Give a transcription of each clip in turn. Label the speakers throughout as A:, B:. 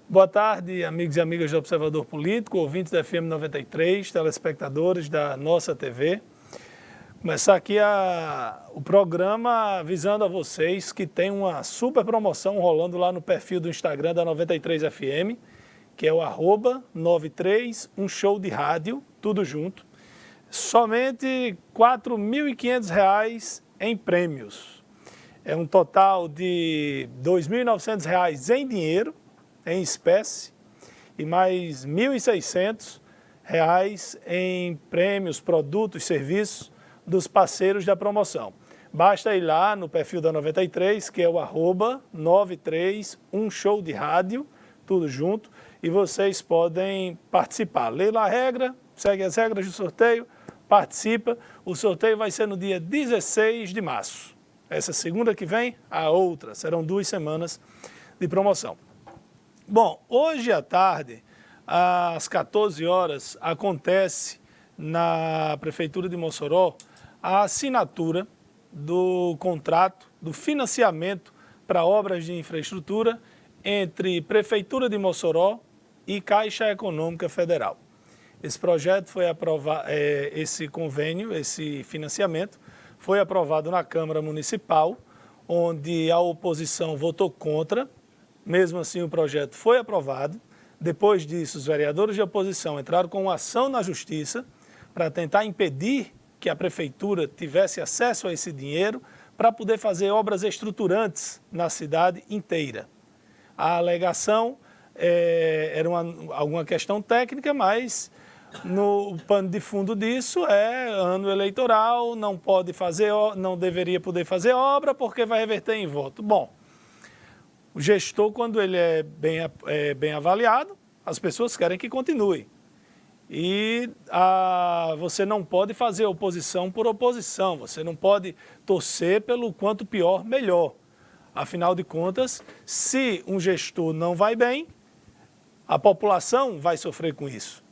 A: Boa tarde, amigos e amigas do Observador Político, ouvintes da FM 93, telespectadores da nossa TV. Começar aqui o programa avisando a vocês que tem uma super promoção rolando lá no perfil do Instagram da 93FM, que é o @93, um show de rádio, tudo junto. Somente R$ 4.500 em prêmios. É um total de R$ 2.900 em dinheiro, em espécie, e mais R$ 1.600 em prêmios, produtos, serviços dos parceiros da promoção. Basta ir lá no perfil da 93, que é o @93, um show de rádio, tudo junto, e vocês podem participar. Lê lá a regra, segue as regras do sorteio, participa. O sorteio vai ser no dia 16 de março. Essa segunda que vem, a outra. Serão 2 semanas de promoção. Bom, hoje à tarde, às 14 horas, acontece na Prefeitura de Mossoró a assinatura do contrato, do financiamento para obras de infraestrutura entre Prefeitura de Mossoró e Caixa Econômica Federal. Esse projeto foi aprovado, esse convênio, esse financiamento, foi aprovado na Câmara Municipal, onde a oposição votou contra. Mesmo assim, o projeto foi aprovado. Depois disso, os vereadores de oposição entraram com uma ação na Justiça para tentar impedir que a Prefeitura tivesse acesso a esse dinheiro para poder fazer obras estruturantes na cidade inteira. A alegação era alguma questão técnica, mas no pano de fundo disso é ano eleitoral, não deveria poder fazer obra porque vai reverter em voto. Bom, o gestor, quando ele é bem avaliado, as pessoas querem que continue. E você não pode fazer oposição por oposição, você não pode torcer pelo quanto pior, melhor. Afinal de contas, se um gestor não vai bem, a população vai sofrer com isso.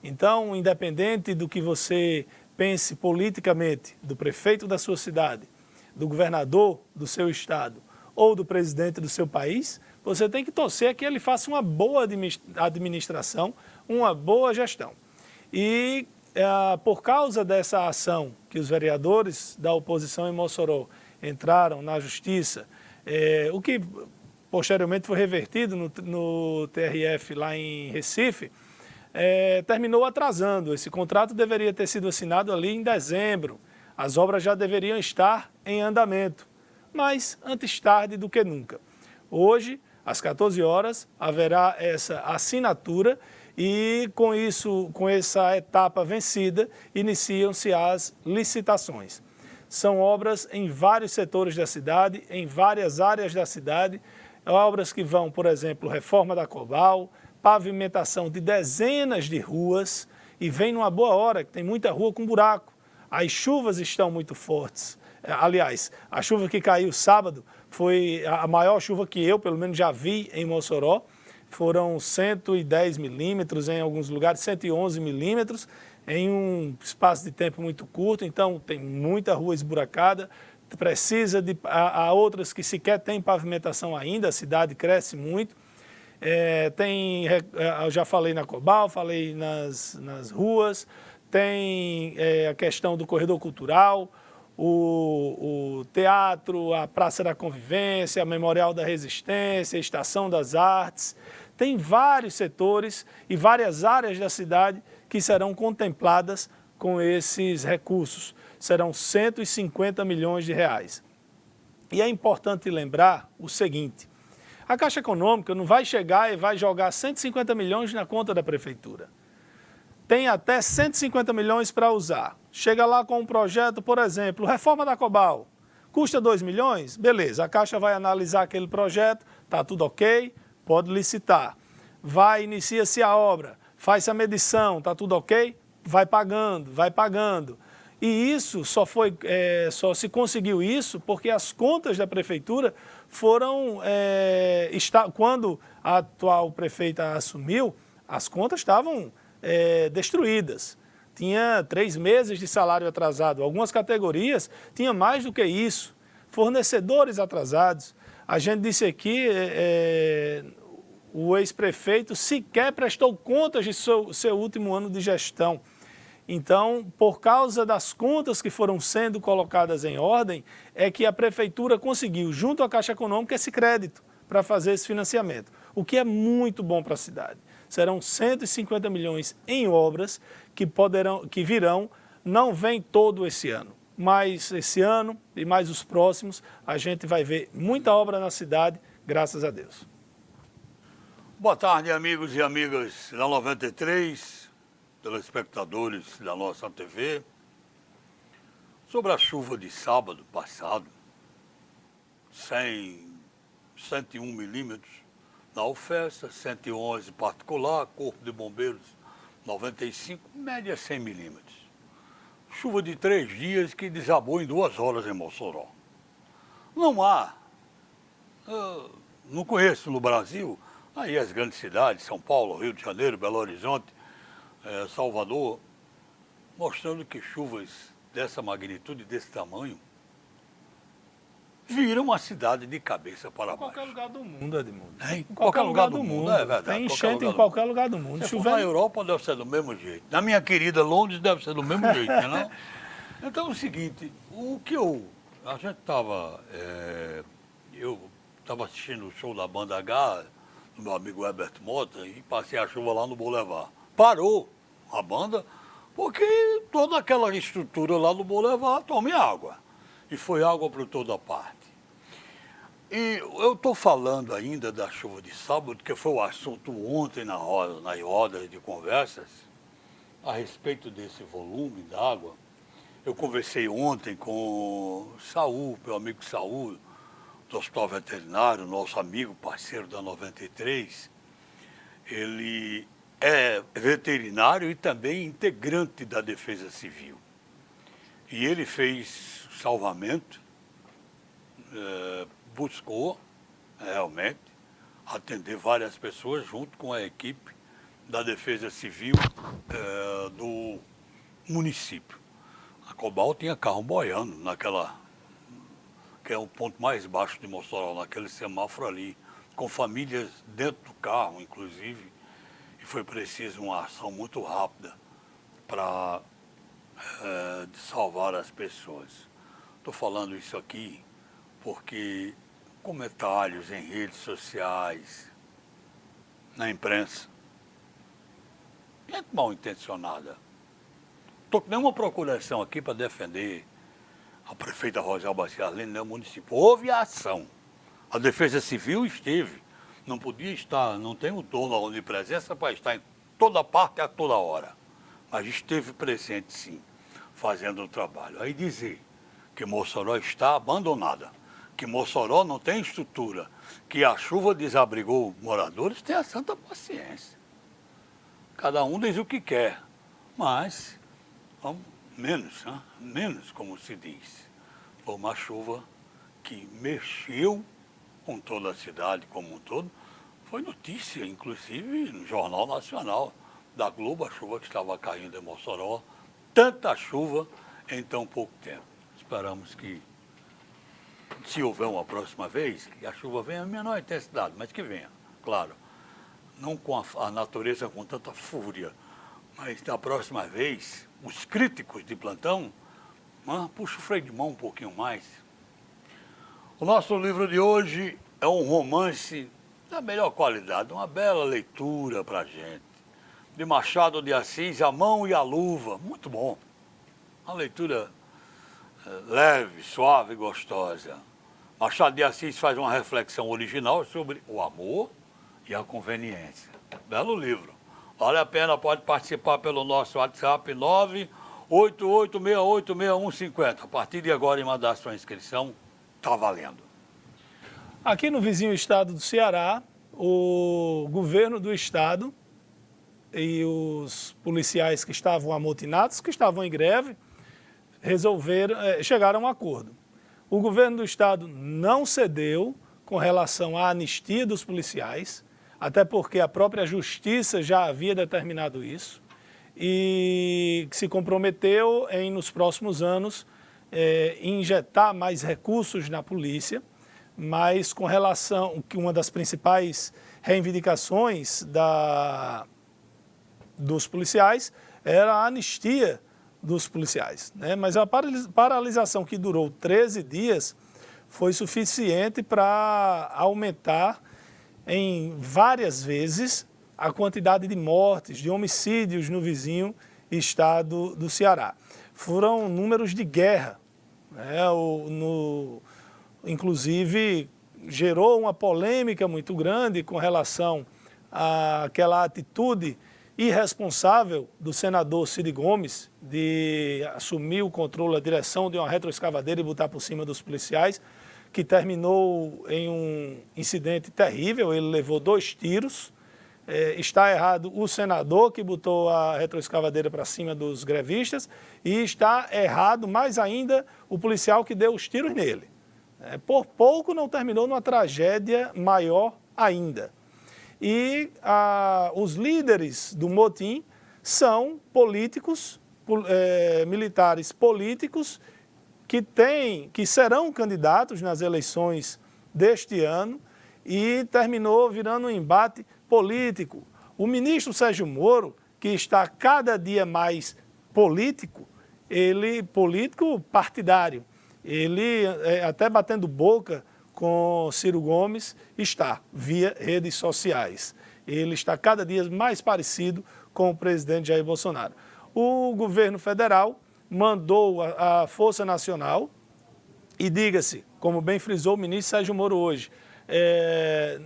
A: Então, independente do que você pense politicamente, do prefeito da sua cidade, do governador do seu estado, ou do presidente do seu país, você tem que torcer que ele faça uma boa administração, uma boa gestão. E por causa dessa ação que os vereadores da oposição em Mossoró entraram na Justiça, o que posteriormente foi revertido no TRF lá em Recife, terminou atrasando. Esse contrato deveria ter sido assinado ali em dezembro. As obras já deveriam estar em andamento. Mas antes tarde do que nunca. Hoje, às 14 horas, haverá essa assinatura e com isso, com essa etapa vencida, iniciam-se as licitações. São obras em vários setores da cidade, em várias áreas da cidade, obras que vão, por exemplo, reforma da Cobal, pavimentação de dezenas de ruas, e vem numa boa hora, que tem muita rua com buraco. As chuvas estão muito fortes. Aliás, a chuva que caiu sábado foi a maior chuva que eu, pelo menos, já vi em Mossoró. Foram 110 milímetros, em alguns lugares 111 milímetros, em um espaço de tempo muito curto. Então, tem muita rua esburacada. Precisa de... Há outras que sequer têm pavimentação ainda, a cidade cresce muito. Eu já falei na Cobal, falei nas ruas. Tem a questão do corredor cultural, o teatro, a Praça da Convivência, a Memorial da Resistência, a Estação das Artes. Tem vários setores e várias áreas da cidade que serão contempladas com esses recursos. Serão 150 milhões de reais. E é importante lembrar o seguinte: a Caixa Econômica não vai chegar e vai jogar 150 milhões na conta da Prefeitura. Tem até 150 milhões para usar. Chega lá com um projeto, por exemplo, reforma da Cobal. Custa 2 milhões? Beleza, a Caixa vai analisar aquele projeto, está tudo ok, pode licitar. Inicia-se a obra, faz a medição, está tudo ok, vai pagando, vai pagando. E isso só se conseguiu isso porque as contas da prefeitura foram, quando a atual prefeita assumiu, as contas estavam destruídas. Tinha 3 meses de salário atrasado, algumas categorias tinham mais do que isso, fornecedores atrasados. A gente disse aqui, o ex-prefeito sequer prestou contas de seu último ano de gestão. Então, por causa das contas que foram sendo colocadas em ordem, é que a prefeitura conseguiu, junto à Caixa Econômica, esse crédito para fazer esse financiamento, o que é muito bom para a cidade. Serão 150 milhões em obras que virão, não vem todo esse ano, mas esse ano e mais os próximos, a gente vai ver muita obra na cidade, graças a Deus.
B: Boa tarde, amigos e amigas da 93, telespectadores da nossa TV. Sobre a chuva de sábado passado, 101 milímetros na UFESA, 111 particular, Corpo de Bombeiros 95, média 100 milímetros. Chuva de 3 dias que desabou em 2 horas em Mossoró. Não conheço no Brasil, aí as grandes cidades, São Paulo, Rio de Janeiro, Belo Horizonte, Salvador, mostrando que chuvas dessa magnitude, desse tamanho, viram a cidade de cabeça para baixo.
A: Em qualquer lugar do mundo, Edmundo.
B: Em qualquer lugar do mundo, é verdade.
A: Tem enchente em qualquer lugar do mundo.
B: Se for na Europa deve ser do mesmo jeito. Na minha querida Londres deve ser do mesmo jeito, não? Então é o seguinte, a gente estava, eu estava assistindo o show da Banda H, do meu amigo Herbert Mota, e passei a chuva lá no Boulevard. Parou a banda, porque toda aquela estrutura lá no Boulevard tome água. E foi água por toda parte. E eu estou falando ainda da chuva de sábado, que foi o assunto ontem nas rodas de conversas, a respeito desse volume d'água. Eu conversei ontem com o Saúl, meu amigo Saúl, do Hospital Veterinário, nosso amigo, parceiro da 93. Ele é veterinário e também integrante da Defesa Civil. E ele fez salvamento, buscou realmente atender várias pessoas junto com a equipe da Defesa Civil do município. A Cobal tinha carro boiando que é o ponto mais baixo de Mossoró, naquele semáforo ali, com famílias dentro do carro, inclusive, e foi preciso uma ação muito rápida para salvar as pessoas. Estou falando isso aqui porque comentários em redes sociais, na imprensa, gente mal intencionada. Estou com nenhuma procuração aqui para defender a prefeita Rosalba Ciarline, nem o município. Houve ação. A Defesa Civil esteve. Não podia estar, não tem o dom da onipresença para estar em toda parte a toda hora. Mas esteve presente, sim, fazendo o trabalho. Aí dizer que Mossoró está abandonada, que Mossoró não tem estrutura, que a chuva desabrigou moradores, tenha santa paciência. Cada um diz o que quer, mas menos, como se diz. Foi uma chuva que mexeu com toda a cidade como um todo. Foi notícia, inclusive, no Jornal Nacional da Globo, a chuva que estava caindo em Mossoró. Tanta chuva em tão pouco tempo. Esperamos que, se houver uma próxima vez, que a chuva venha em menor intensidade, mas que venha, claro. Não com a natureza com tanta fúria, mas da próxima vez, os críticos de plantão, puxa o freio de mão um pouquinho mais. O nosso livro de hoje é um romance da melhor qualidade, uma bela leitura para a gente. De Machado de Assis, A Mão e a Luva, muito bom. Uma leitura leve, suave e gostosa. Machado de Assis faz uma reflexão original sobre o amor e a conveniência. Belo livro. Vale a pena, pode participar pelo nosso WhatsApp 988686150. A partir de agora, e mandar sua inscrição, está valendo.
A: Aqui no vizinho estado do Ceará, o governo do estado e os policiais que estavam amotinados, que estavam em greve, chegaram a um acordo. O governo do estado não cedeu com relação à anistia dos policiais, até porque a própria justiça já havia determinado isso, e se comprometeu em, nos próximos anos, injetar mais recursos na polícia, mas com relação, que uma das principais reivindicações dos policiais era a anistia dos policiais, né? Mas a paralisação que durou 13 dias foi suficiente para aumentar em várias vezes a quantidade de mortes, de homicídios no vizinho estado do Ceará. Foram números de guerra, né? Inclusive gerou uma polêmica muito grande com relação àquela atitude irresponsável do senador Cid Gomes de assumir o controle, a direção de uma retroescavadeira e botar por cima dos policiais, que terminou em um incidente terrível. Ele levou 2 tiros. Está errado o senador que botou a retroescavadeira para cima dos grevistas e está errado mais ainda o policial que deu os tiros nele. Por pouco não terminou numa tragédia maior ainda. E os líderes do motim são políticos, militares políticos que serão candidatos nas eleições deste ano, e terminou virando um embate político. O ministro Sérgio Moro, que está cada dia mais político partidário, ele até batendo boca com Ciro Gomes, está via redes sociais. Ele está cada dia mais parecido com o presidente Jair Bolsonaro. O governo federal mandou a Força Nacional, e diga-se, como bem frisou o ministro Sérgio Moro hoje,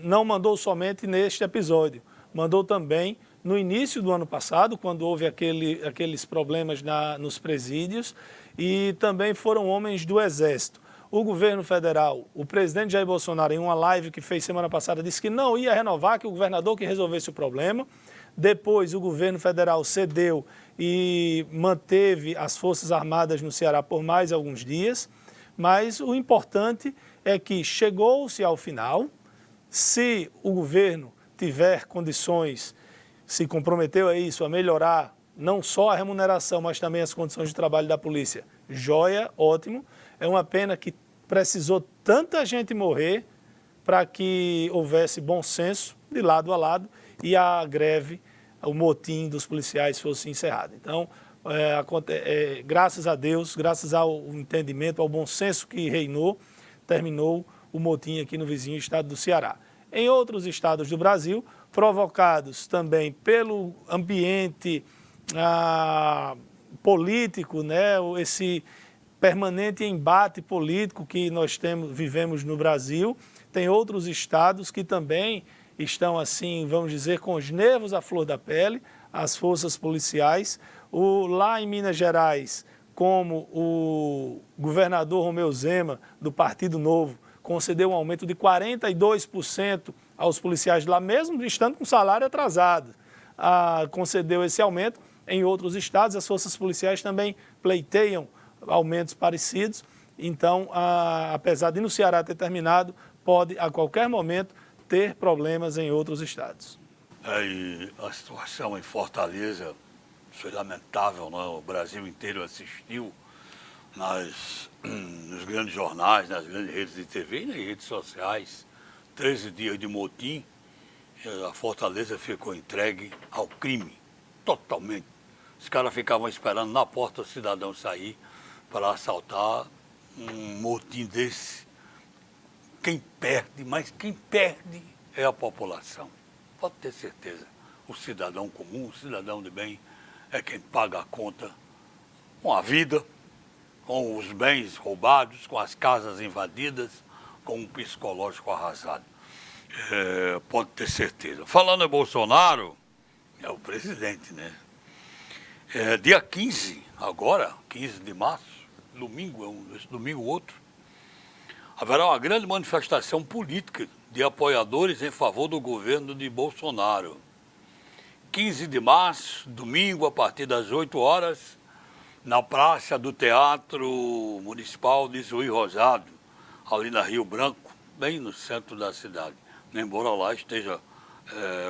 A: não mandou somente neste episódio, mandou também no início do ano passado, quando houve aqueles problemas nos presídios, e também foram homens do Exército. O governo federal, o presidente Jair Bolsonaro, em uma live que fez semana passada, disse que não ia renovar, que o governador que resolvesse o problema. Depois o governo federal cedeu e manteve as Forças Armadas no Ceará por mais alguns dias. Mas o importante é que chegou-se ao final. Se o governo tiver condições, se comprometeu a isso, a melhorar não só a remuneração, mas também as condições de trabalho da polícia, joia, ótimo. É uma pena que precisou tanta gente morrer para que houvesse bom senso de lado a lado e a greve, o motim dos policiais fosse encerrado. Então, graças a Deus, graças ao entendimento, ao bom senso que reinou, terminou o motim aqui no vizinho estado do Ceará. Em outros estados do Brasil, provocados também pelo ambiente político, né, esse permanente embate político que nós vivemos no Brasil, tem outros estados que também estão assim, vamos dizer, com os nervos à flor da pele, as forças policiais. Lá em Minas Gerais, como o governador Romeu Zema, do Partido Novo, concedeu um aumento de 42% aos policiais lá, mesmo estando com salário atrasado, concedeu esse aumento. Em outros estados, as forças policiais também pleiteiam aumentos parecidos. Então, apesar de no Ceará ter terminado, pode a qualquer momento ter problemas em outros estados.
B: E a situação em Fortaleza foi lamentável, né? O Brasil inteiro assistiu nos grandes jornais, nas grandes redes de TV e nas redes sociais. 13 dias de motim, a Fortaleza ficou entregue ao crime, totalmente. Os caras ficavam esperando na porta o cidadão sair para assaltar. Um motim desse. Quem perde é a população. Pode ter certeza. O cidadão comum, o cidadão de bem, é quem paga a conta com a vida, com os bens roubados, com as casas invadidas, com um psicológico arrasado. Pode ter certeza. Falando em Bolsonaro, é o presidente, né? Dia 15, agora, 15 de março, domingo outro, haverá uma grande manifestação política de apoiadores em favor do governo de Bolsonaro. 15 de março, domingo, a partir das 8 horas, na praça do Teatro Municipal de Juiz Rosado, ali na Rio Branco, bem no centro da cidade. Embora lá esteja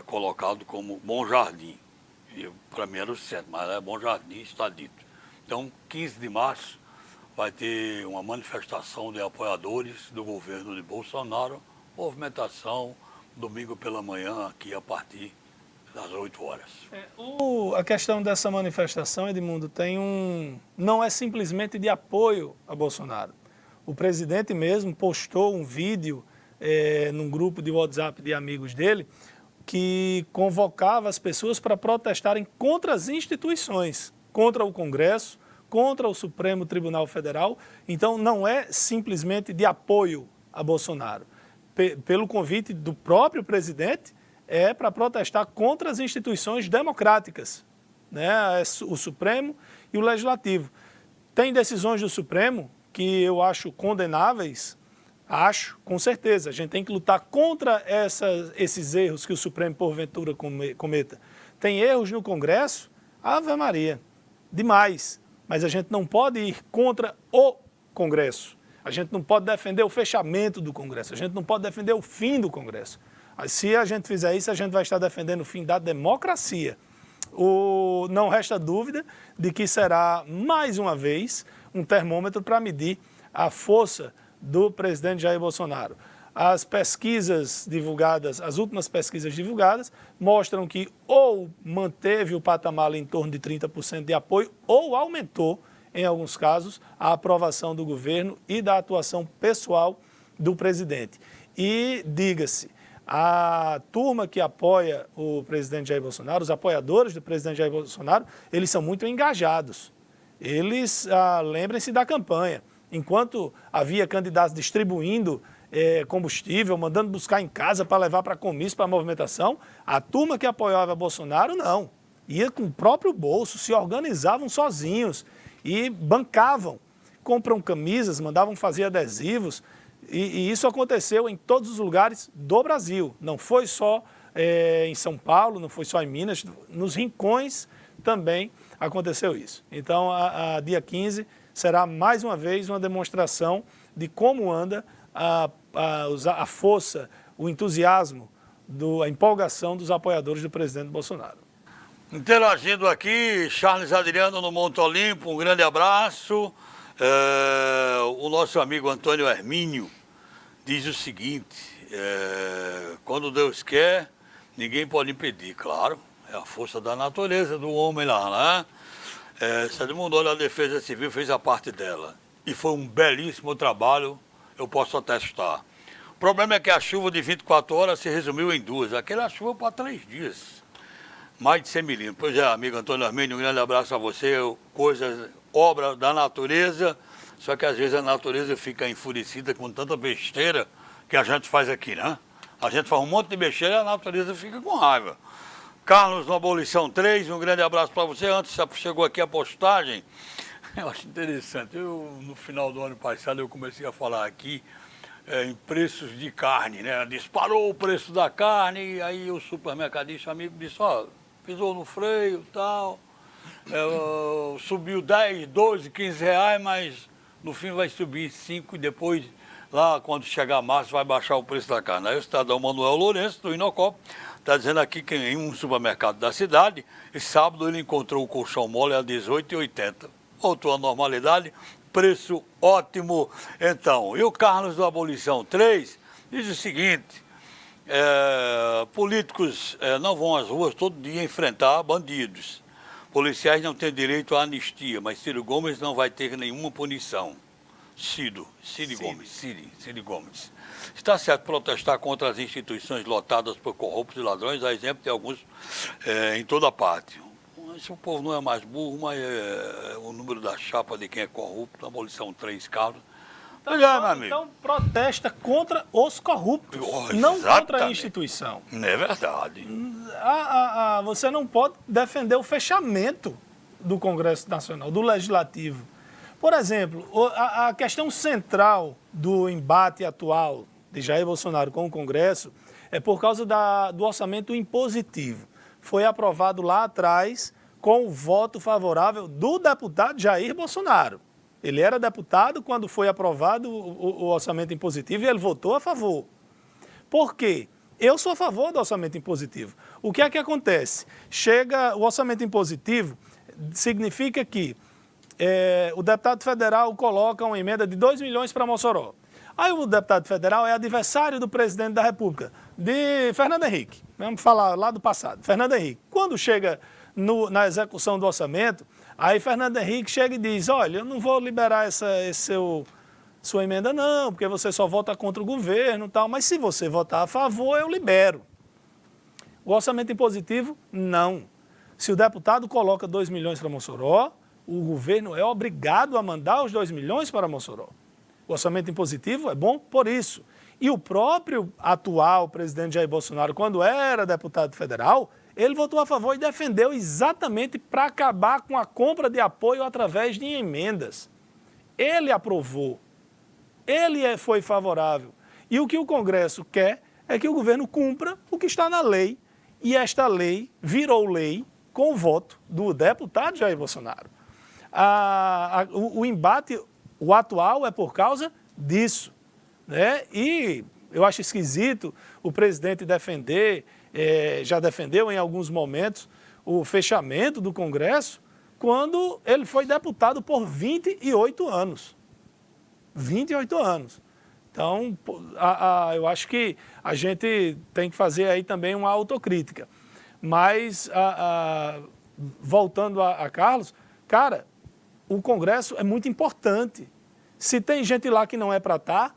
B: colocado como Bom Jardim. Para mim era o centro, mas é Bom Jardim, está dito. Então, 15 de março, vai ter uma manifestação de apoiadores do governo de Bolsonaro, movimentação, domingo pela manhã, aqui a partir das 8 horas.
A: A questão dessa manifestação, Edmundo, não é simplesmente de apoio a Bolsonaro. O presidente mesmo postou um vídeo num grupo de WhatsApp de amigos dele, que convocava as pessoas para protestarem contra as instituições, contra o Congresso, contra o Supremo Tribunal Federal. Então, não é simplesmente de apoio a Bolsonaro. Pelo convite do próprio presidente, é para protestar contra as instituições democráticas, né? O Supremo e o Legislativo. Tem decisões do Supremo que eu acho condenáveis. Acho, com certeza. A gente tem que lutar contra esses erros que o Supremo, porventura, cometa. Tem erros no Congresso? Ave Maria, demais. Mas a gente não pode ir contra o Congresso. A gente não pode defender o fechamento do Congresso. A gente não pode defender o fim do Congresso. Se a gente fizer isso, a gente vai estar defendendo o fim da democracia. Não resta dúvida de que será, mais uma vez, um termômetro para medir a força do presidente Jair Bolsonaro. As pesquisas divulgadas, as últimas pesquisas divulgadas, mostram que ou manteve o patamar ali em torno de 30% de apoio, ou aumentou, em alguns casos, a aprovação do governo e da atuação pessoal do presidente. E, diga-se, a turma que apoia o presidente Jair Bolsonaro, os apoiadores do presidente Jair Bolsonaro, eles são muito engajados. Eles, lembrem-se da campanha. Enquanto havia candidatos distribuindo combustível, mandando buscar em casa para levar para comício, para movimentação, a turma que apoiava Bolsonaro, não. Ia com o próprio bolso, se organizavam sozinhos e bancavam. Compram camisas, mandavam fazer adesivos, e isso aconteceu em todos os lugares do Brasil. Não foi só em São Paulo, não foi só em Minas, nos rincões também aconteceu isso. Então, dia 15 será mais uma vez uma demonstração de como anda a força, o entusiasmo, a empolgação dos apoiadores do presidente Bolsonaro.
B: Interagindo aqui, Charles Adriano no Monte Olimpo, um grande abraço. O nosso amigo Antônio Hermínio diz o seguinte, quando Deus quer, ninguém pode impedir, claro, é a força da natureza do homem lá, né? Edmundo, olha, a Defesa Civil fez a parte dela e foi um belíssimo trabalho, eu posso atestar. O problema é que a chuva de 24 horas se resumiu em 2, aquela chuva para 3 dias, mais de 100 milímetros. Pois é, amigo Antônio Armênio, um grande abraço a você, obra da natureza, só que às vezes a natureza fica enfurecida com tanta besteira que a gente faz aqui, né? A gente faz um monte de besteira e a natureza fica com raiva. Carlos no Abolição 3, um grande abraço para você. Antes chegou aqui a postagem, eu acho interessante, no final do ano passado eu comecei a falar aqui em preços de carne, né? Disparou o preço da carne, e aí o supermercadista amigo disse, ó, pisou no freio e tal, subiu 10, 12, 15 reais, mas no fim vai subir 5 e depois, lá quando chegar março, vai baixar o preço da carne. Aí o cidadão Manuel Lourenço, do Inocop, está dizendo aqui que em um supermercado da cidade, esse sábado ele encontrou o colchão mole a R$ 18,80. Voltou à normalidade, preço ótimo. Então, e o Carlos do Abolição 3 diz o seguinte, políticos não vão às ruas todo dia enfrentar bandidos. Policiais não têm direito à anistia, mas Ciro Gomes não vai ter nenhuma punição. Ciro Gomes. Está certo protestar contra as instituições lotadas por corruptos e ladrões, a exemplo de alguns em toda parte. Se o povo não é mais burro, mas o número da chapa de quem é corrupto, Abolição 3 Carlos.
A: Então protesta contra os corruptos, não contra a instituição.
B: Não é verdade.
A: Você não pode defender o fechamento do Congresso Nacional, do Legislativo. Por exemplo, a questão central do embate atual de Jair Bolsonaro com o Congresso é por causa do orçamento impositivo. Foi aprovado lá atrás com o voto favorável do deputado Jair Bolsonaro. Ele era deputado quando foi aprovado o orçamento impositivo e ele votou a favor. Por quê? Eu sou a favor do orçamento impositivo. O que é que acontece? Chega o orçamento impositivo, significa que o deputado federal coloca uma emenda de 2 milhões para Mossoró. Aí o deputado federal é adversário do presidente da República, de Fernando Henrique. Vamos falar lá do passado. Fernando Henrique. Quando chega na execução do orçamento, aí Fernando Henrique chega e diz, olha, eu não vou liberar sua emenda não, porque você só vota contra o governo e tal, mas se você votar a favor, eu libero. O orçamento impositivo, não. Se o deputado coloca 2 milhões para Mossoró, o governo é obrigado a mandar os 2 milhões para Mossoró. O orçamento impositivo é bom por isso. E o próprio atual presidente Jair Bolsonaro, quando era deputado federal, ele votou a favor e defendeu exatamente para acabar com a compra de apoio através de emendas. Ele aprovou. Ele foi favorável. E o que o Congresso quer é que o governo cumpra o que está na lei. E esta lei virou lei com o voto do deputado Jair Bolsonaro. O embate, o atual, é por causa disso, né? E eu acho esquisito o presidente defender, já defendeu em alguns momentos, o fechamento do Congresso, quando ele foi deputado por 28 anos. 28 anos. Então, eu acho que a gente tem que fazer aí também uma autocrítica. Mas, voltando a Carlos, cara, o Congresso é muito importante. Se tem gente lá que não é para estar,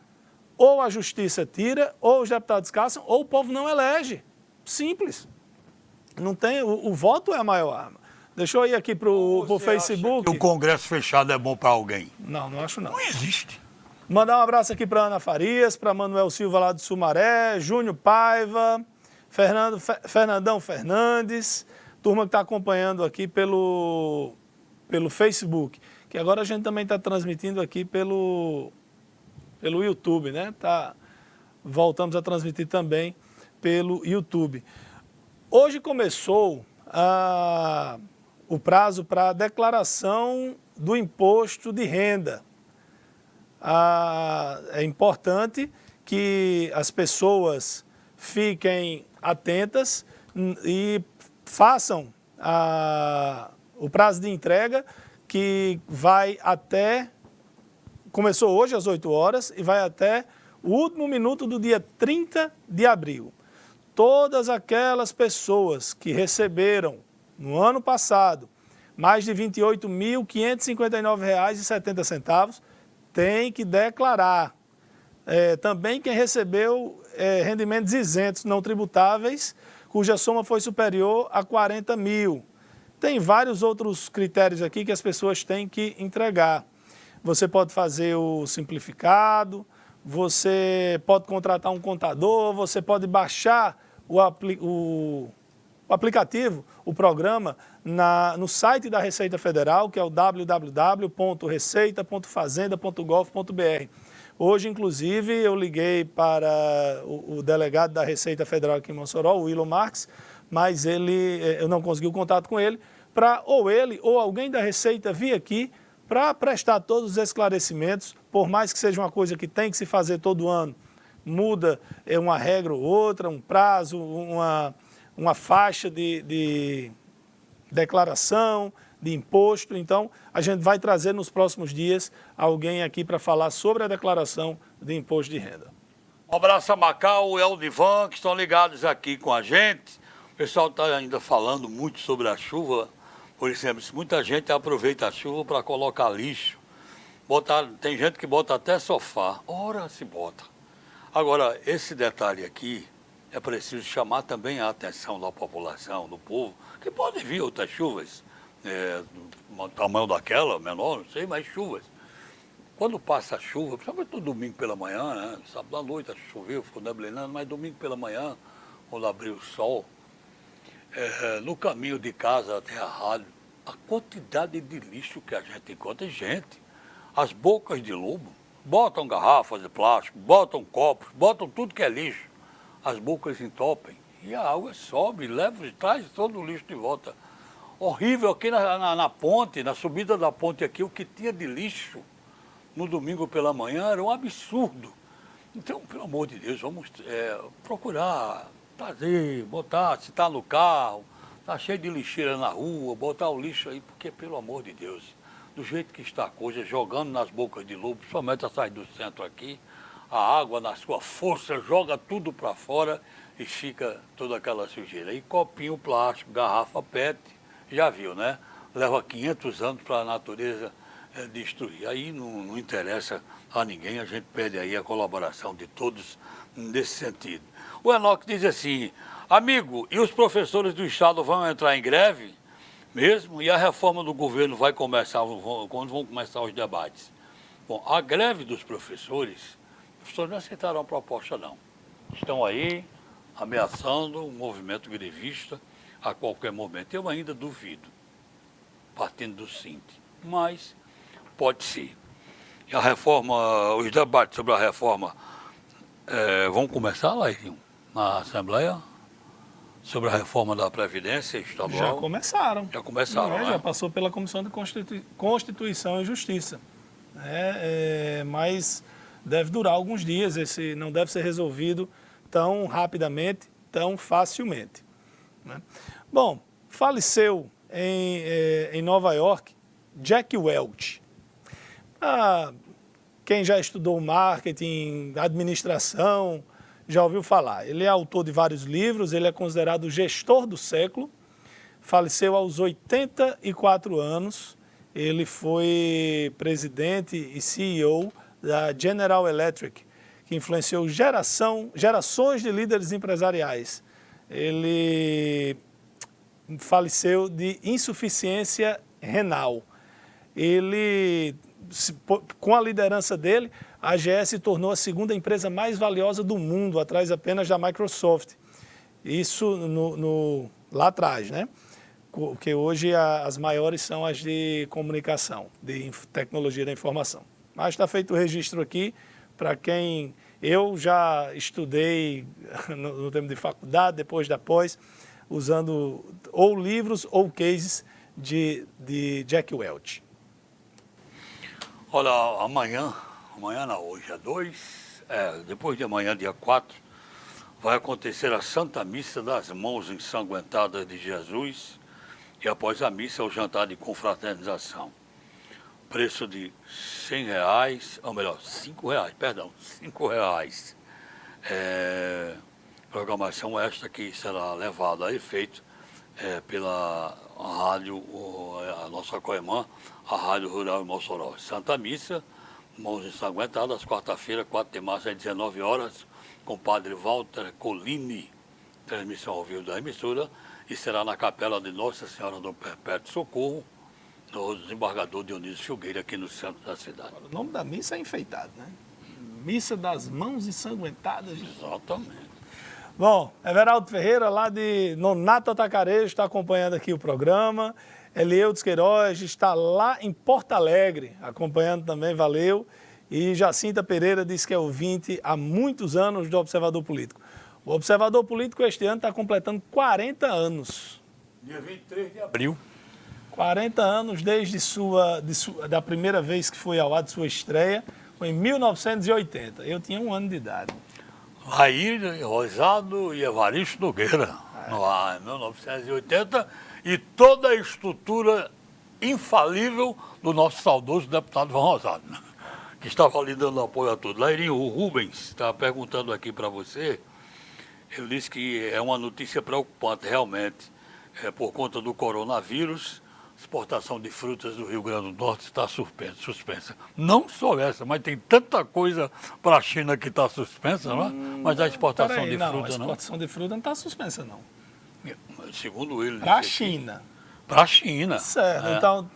A: ou a justiça tira, ou os deputados caçam, ou o povo não elege. Simples. Não tem, o voto é a maior arma. Deixa eu ir aqui para o Facebook.
B: Acha que o Congresso fechado é bom para alguém?
A: Não, não acho não.
B: Não existe.
A: Mandar um abraço aqui para Ana Farias, para Manuel Silva lá do Sumaré, Júnior Paiva, Fernandão Fernandes, turma que está acompanhando aqui pelo Facebook, que agora a gente também está transmitindo aqui pelo YouTube, né? Voltamos a transmitir também pelo YouTube. Hoje começou o prazo para a declaração do imposto de renda. É importante que as pessoas fiquem atentas e façam o prazo de entrega, que vai começou hoje às 8 horas e vai até o último minuto do dia 30 de abril. Todas aquelas pessoas que receberam no ano passado mais de R$ 28.559,70 têm que declarar. Também quem recebeu rendimentos isentos não tributáveis, cuja soma foi superior a 40 mil. Tem vários outros critérios aqui que as pessoas têm que entregar. Você pode fazer o simplificado, você pode contratar um contador, você pode baixar o aplicativo, o programa, no site da Receita Federal, que é o www.receita.fazenda.gov.br. Hoje, inclusive, eu liguei para o delegado da Receita Federal aqui em Mossoró, o Willow Marques, mas eu não consegui o contato com ele, para ou ele ou alguém da Receita vir aqui para prestar todos os esclarecimentos, por mais que seja uma coisa que tem que se fazer todo ano, muda uma regra ou outra, um prazo, uma faixa de declaração, de imposto. Então, a gente vai trazer nos próximos dias alguém aqui para falar sobre a declaração de imposto de renda.
B: Um abraço a Macau e ao Divan, que estão ligados aqui com a gente. O pessoal está ainda falando muito sobre a chuva. Por exemplo, muita gente aproveita a chuva para colocar lixo. Tem gente que bota até sofá. Ora, se bota. Agora, esse detalhe aqui, é preciso chamar também a atenção da população, do povo, que pode vir outras chuvas, do tamanho daquela, menor, não sei, mas chuvas. Quando passa a chuva, principalmente no domingo pela manhã, né? Sábado à noite choveu, ficou neblinando, mas domingo pela manhã, quando abriu o sol, no caminho de casa até a rádio, a quantidade de lixo que a gente encontra, gente, as bocas de lobo, botam garrafas de plástico, botam copos, botam tudo que é lixo, as bocas entopem e a água sobe, leva e traz todo o lixo de volta. horrível aqui na ponte, na subida da ponte aqui, o que tinha de lixo no domingo pela manhã era um absurdo. Então, pelo amor de Deus, vamos procurar trazer, botar, se está no carro, está cheio de lixeira na rua, botar o lixo aí, porque, pelo amor de Deus, do jeito que está a coisa, jogando nas bocas de lobo, principalmente a saída do centro aqui, a água na sua força joga tudo para fora e fica toda aquela sujeira. E copinho plástico, garrafa PET, já viu, né? Leva 500 anos para a natureza destruir. Aí não interessa a ninguém, a gente pede aí a colaboração de todos nesse sentido. O Enoque diz assim, amigo, e os professores do Estado vão entrar em greve mesmo? E a reforma do governo vai começar, quando vão começar os debates? Bom, a greve dos professores, os professores não aceitaram a proposta não. Estão aí ameaçando o movimento grevista a qualquer momento. Eu ainda duvido, partindo do SINT, mas pode ser. E a reforma, os debates sobre a reforma vão começar lá, na Assembleia? Sobre a reforma da Previdência Estadual?
A: Já começaram.
B: Já começaram, né?
A: Já passou pela Comissão de Constituição e Justiça. Mas deve durar alguns dias, esse não deve ser resolvido tão rapidamente, tão facilmente. Né? Bom, faleceu em Nova York Jack Welch. Quem já estudou marketing, administração, já ouviu falar. Ele é autor de vários livros, ele é considerado o gestor do século, faleceu aos 84 anos, ele foi presidente e CEO da General Electric, que influenciou gerações de líderes empresariais. Ele faleceu de insuficiência renal. Ele, com a liderança dele, a GE se tornou a segunda empresa mais valiosa do mundo, atrás apenas da Microsoft. Isso lá atrás, né? Porque hoje as maiores são as de comunicação, de tecnologia da informação. Mas está feito o registro aqui para quem eu já estudei no tempo de faculdade, depois da pós, usando ou livros ou cases de Jack Welch.
B: Olha, amanhã não, hoje é 2, depois de amanhã, dia 4, vai acontecer a Santa Missa das Mãos Ensanguentadas de Jesus e após a missa o jantar de confraternização. Preço de R$100, ou melhor, R$5. Programação esta que será levada a efeito pela rádio, a nossa coirmã, a Rádio Rural em Mossoró. Santa Missa, Mãos Ensanguentadas, quarta-feira, 4 de março, às 19 horas, com o padre Walter Colini, transmissão ao vivo da emissora, e será na capela de Nossa Senhora do Perpétuo Socorro, no desembargador Dionísio Filgueira, aqui no centro da cidade.
A: O nome da missa é enfeitado, né? Missa das Mãos Ensanguentadas.
B: Exatamente.
A: Bom, Everaldo Ferreira, lá de Nonato Atacarejo, está acompanhando aqui o programa. Elieudes Queiroz está lá em Porto Alegre, acompanhando também, valeu. E Jacinta Pereira diz que é ouvinte há muitos anos do Observador Político. O Observador Político este ano está completando 40 anos.
B: Dia 23 de abril.
A: 40 anos desde da primeira vez que foi ao ar de sua estreia, foi em 1980. Eu tinha 1 ano de idade.
B: Raíra, Rosado e Evaristo Nogueira, no ar, em 1980, e toda a estrutura infalível do nosso saudoso deputado João Rosado, né? Que estava ali dando apoio a tudo. Lairinho, o Rubens está perguntando aqui para você, ele disse que é uma notícia preocupante realmente, por conta do coronavírus. Exportação de frutas do Rio Grande do Norte está suspensa. Não só essa, mas tem tanta coisa para a China que está suspensa, não é? Mas a exportação de fruta não.
A: A exportação de fruta não está suspensa, não.
B: Segundo ele.
A: Para a China.
B: Para a China.
A: Certo, então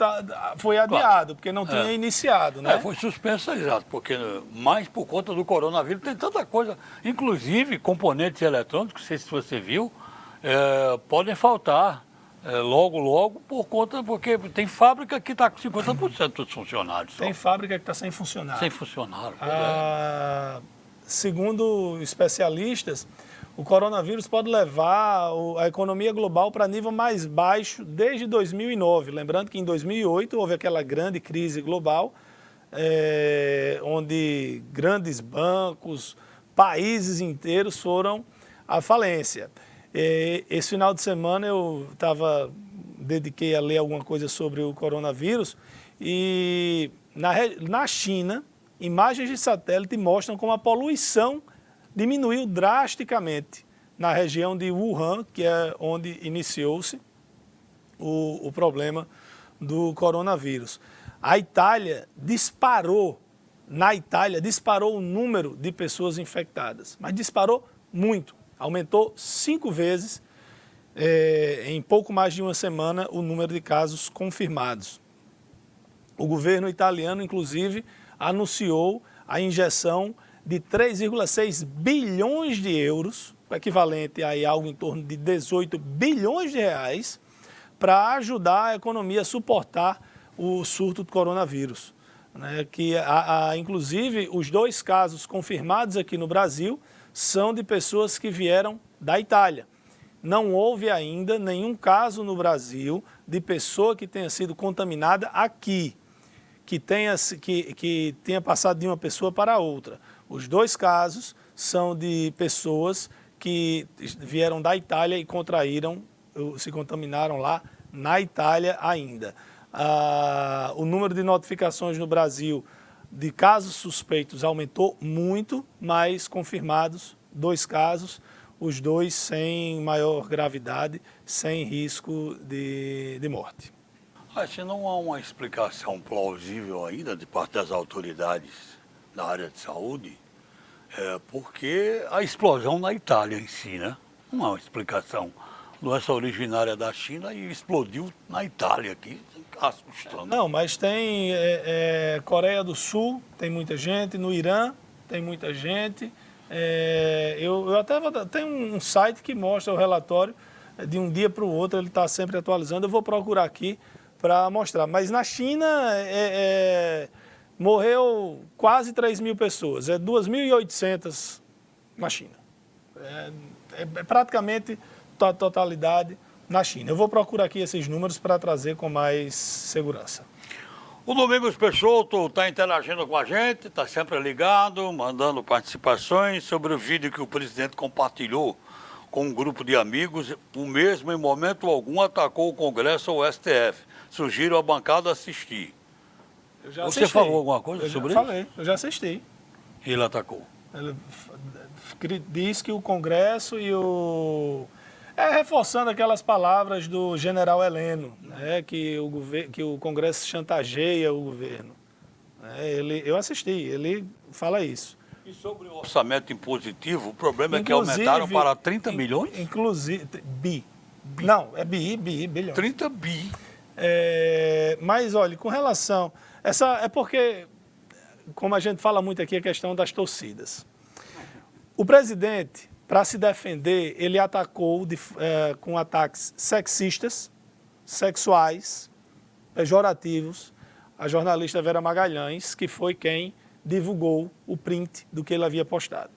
A: foi adiado, porque não tinha iniciado, né?
B: Foi suspensa, exato, porque mais por conta do coronavírus tem tanta coisa, inclusive componentes eletrônicos, não sei se você viu, podem faltar. Logo, porque tem fábrica que está com 50% dos funcionários.
A: Tem fábrica que está sem funcionário.
B: Sem funcionário.
A: Segundo especialistas, o coronavírus pode levar a economia global para nível mais baixo desde 2009. Lembrando que em 2008 houve aquela grande crise global, onde grandes bancos, países inteiros foram à falência. Esse final de semana eu dediquei a ler alguma coisa sobre o coronavírus e na China, imagens de satélite mostram como a poluição diminuiu drasticamente na região de Wuhan, que é onde iniciou-se o problema do coronavírus. A Itália disparou o número de pessoas infectadas, mas disparou muito, aumentou 5 vezes em pouco mais de uma semana o número de casos confirmados. O governo italiano, inclusive, anunciou a injeção de 3,6 bilhões de euros, o equivalente a algo em torno de 18 bilhões de reais, para ajudar a economia a suportar o surto do coronavírus. Inclusive, os 2 casos confirmados aqui no Brasil são de pessoas que vieram da Itália. Não houve ainda nenhum caso no Brasil de pessoa que tenha sido contaminada aqui, que tenha passado de uma pessoa para outra. Os 2 casos são de pessoas que vieram da Itália e se contaminaram lá na Itália ainda. O número de notificações no Brasil de casos suspeitos aumentou muito, mas confirmados 2 casos, os 2 sem maior gravidade, sem risco de morte.
B: Se não há uma explicação plausível ainda de parte das autoridades da área de saúde, porque a explosão na Itália em si, né? Não há uma explicação. Doença originária da China e explodiu na Itália aqui, assustando.
A: Não, mas tem Coreia do Sul, tem muita gente, no Irã tem muita gente. Eu até tem um site que mostra o relatório de um dia para o outro, ele está sempre atualizando, eu vou procurar aqui para mostrar. Mas na China morreu quase 3.000 pessoas, 2.800 na China. Praticamente a totalidade na China. Eu vou procurar aqui esses números para trazer com mais segurança.
B: O Domingos Peixoto está interagindo com a gente, está sempre ligado, mandando participações sobre o vídeo que o presidente compartilhou com um grupo de amigos. O mesmo, em momento algum, atacou o Congresso ou o STF. Sugiro a bancada assistir. Você falou alguma coisa sobre isso?
A: Falei, eu já assisti.
B: Ele atacou.
A: Ele diz que o Congresso e reforçando aquelas palavras do general Heleno, né, que o Congresso chantageia o governo. Eu assisti, ele fala isso.
B: E sobre o orçamento impositivo, o problema é que aumentaram para 30 milhões?
A: Inclusive, Não, é bilhões.
B: 30 bi.
A: Mas, olha, com relação... É porque, como a gente fala muito aqui, a questão das torcidas. O presidente, para se defender, ele atacou com ataques sexistas, sexuais, pejorativos, a jornalista Vera Magalhães, que foi quem divulgou o print do que ele havia postado.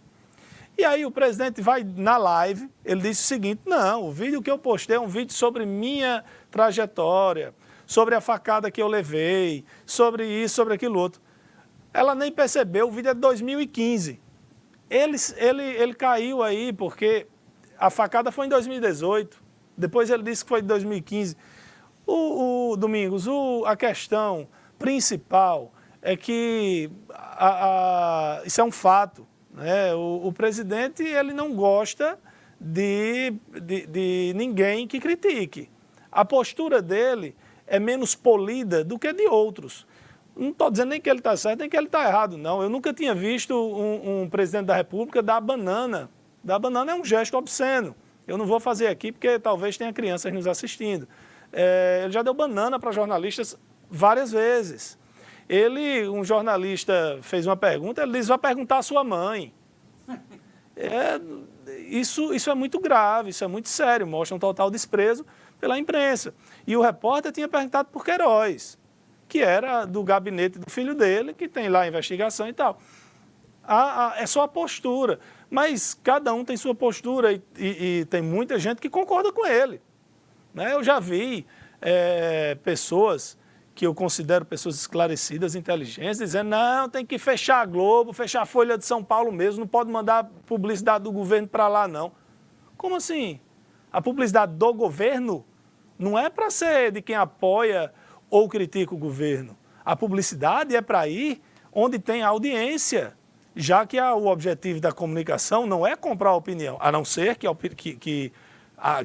A: E aí o presidente vai na live, ele disse o seguinte: não, o vídeo que eu postei é um vídeo sobre minha trajetória, sobre a facada que eu levei, sobre isso, sobre aquilo outro. Ela nem percebeu, o vídeo é de 2015. Ele caiu aí porque a facada foi em 2018, depois ele disse que foi de 2015. Domingos, a questão principal é que isso é um fato, né? O presidente ele não gosta de ninguém que critique. A postura dele é menos polida do que a de outros. Não estou dizendo nem que ele está certo, nem que ele está errado, não. Eu nunca tinha visto um presidente da República dar banana. Dar banana é um gesto obsceno. Eu não vou fazer aqui porque talvez tenha crianças nos assistindo. Ele já deu banana para jornalistas várias vezes. Um jornalista fez uma pergunta, ele disse: vai perguntar à sua mãe. Isso é muito grave, isso é muito sério, mostra um total desprezo pela imprensa. E o repórter tinha perguntado por Queiroz, que era do gabinete do filho dele, que tem lá a investigação e tal. É só a postura. Mas cada um tem sua postura e tem muita gente que concorda com ele. Né? Eu já vi pessoas que eu considero pessoas esclarecidas, inteligentes, dizendo, não, tem que fechar a Globo, fechar a Folha de São Paulo mesmo, não pode mandar publicidade do governo para lá, não. Como assim? A publicidade do governo não é para ser de quem apoia ou critica o governo. A publicidade é para ir onde tem audiência, já que o objetivo da comunicação não é comprar opinião, a não ser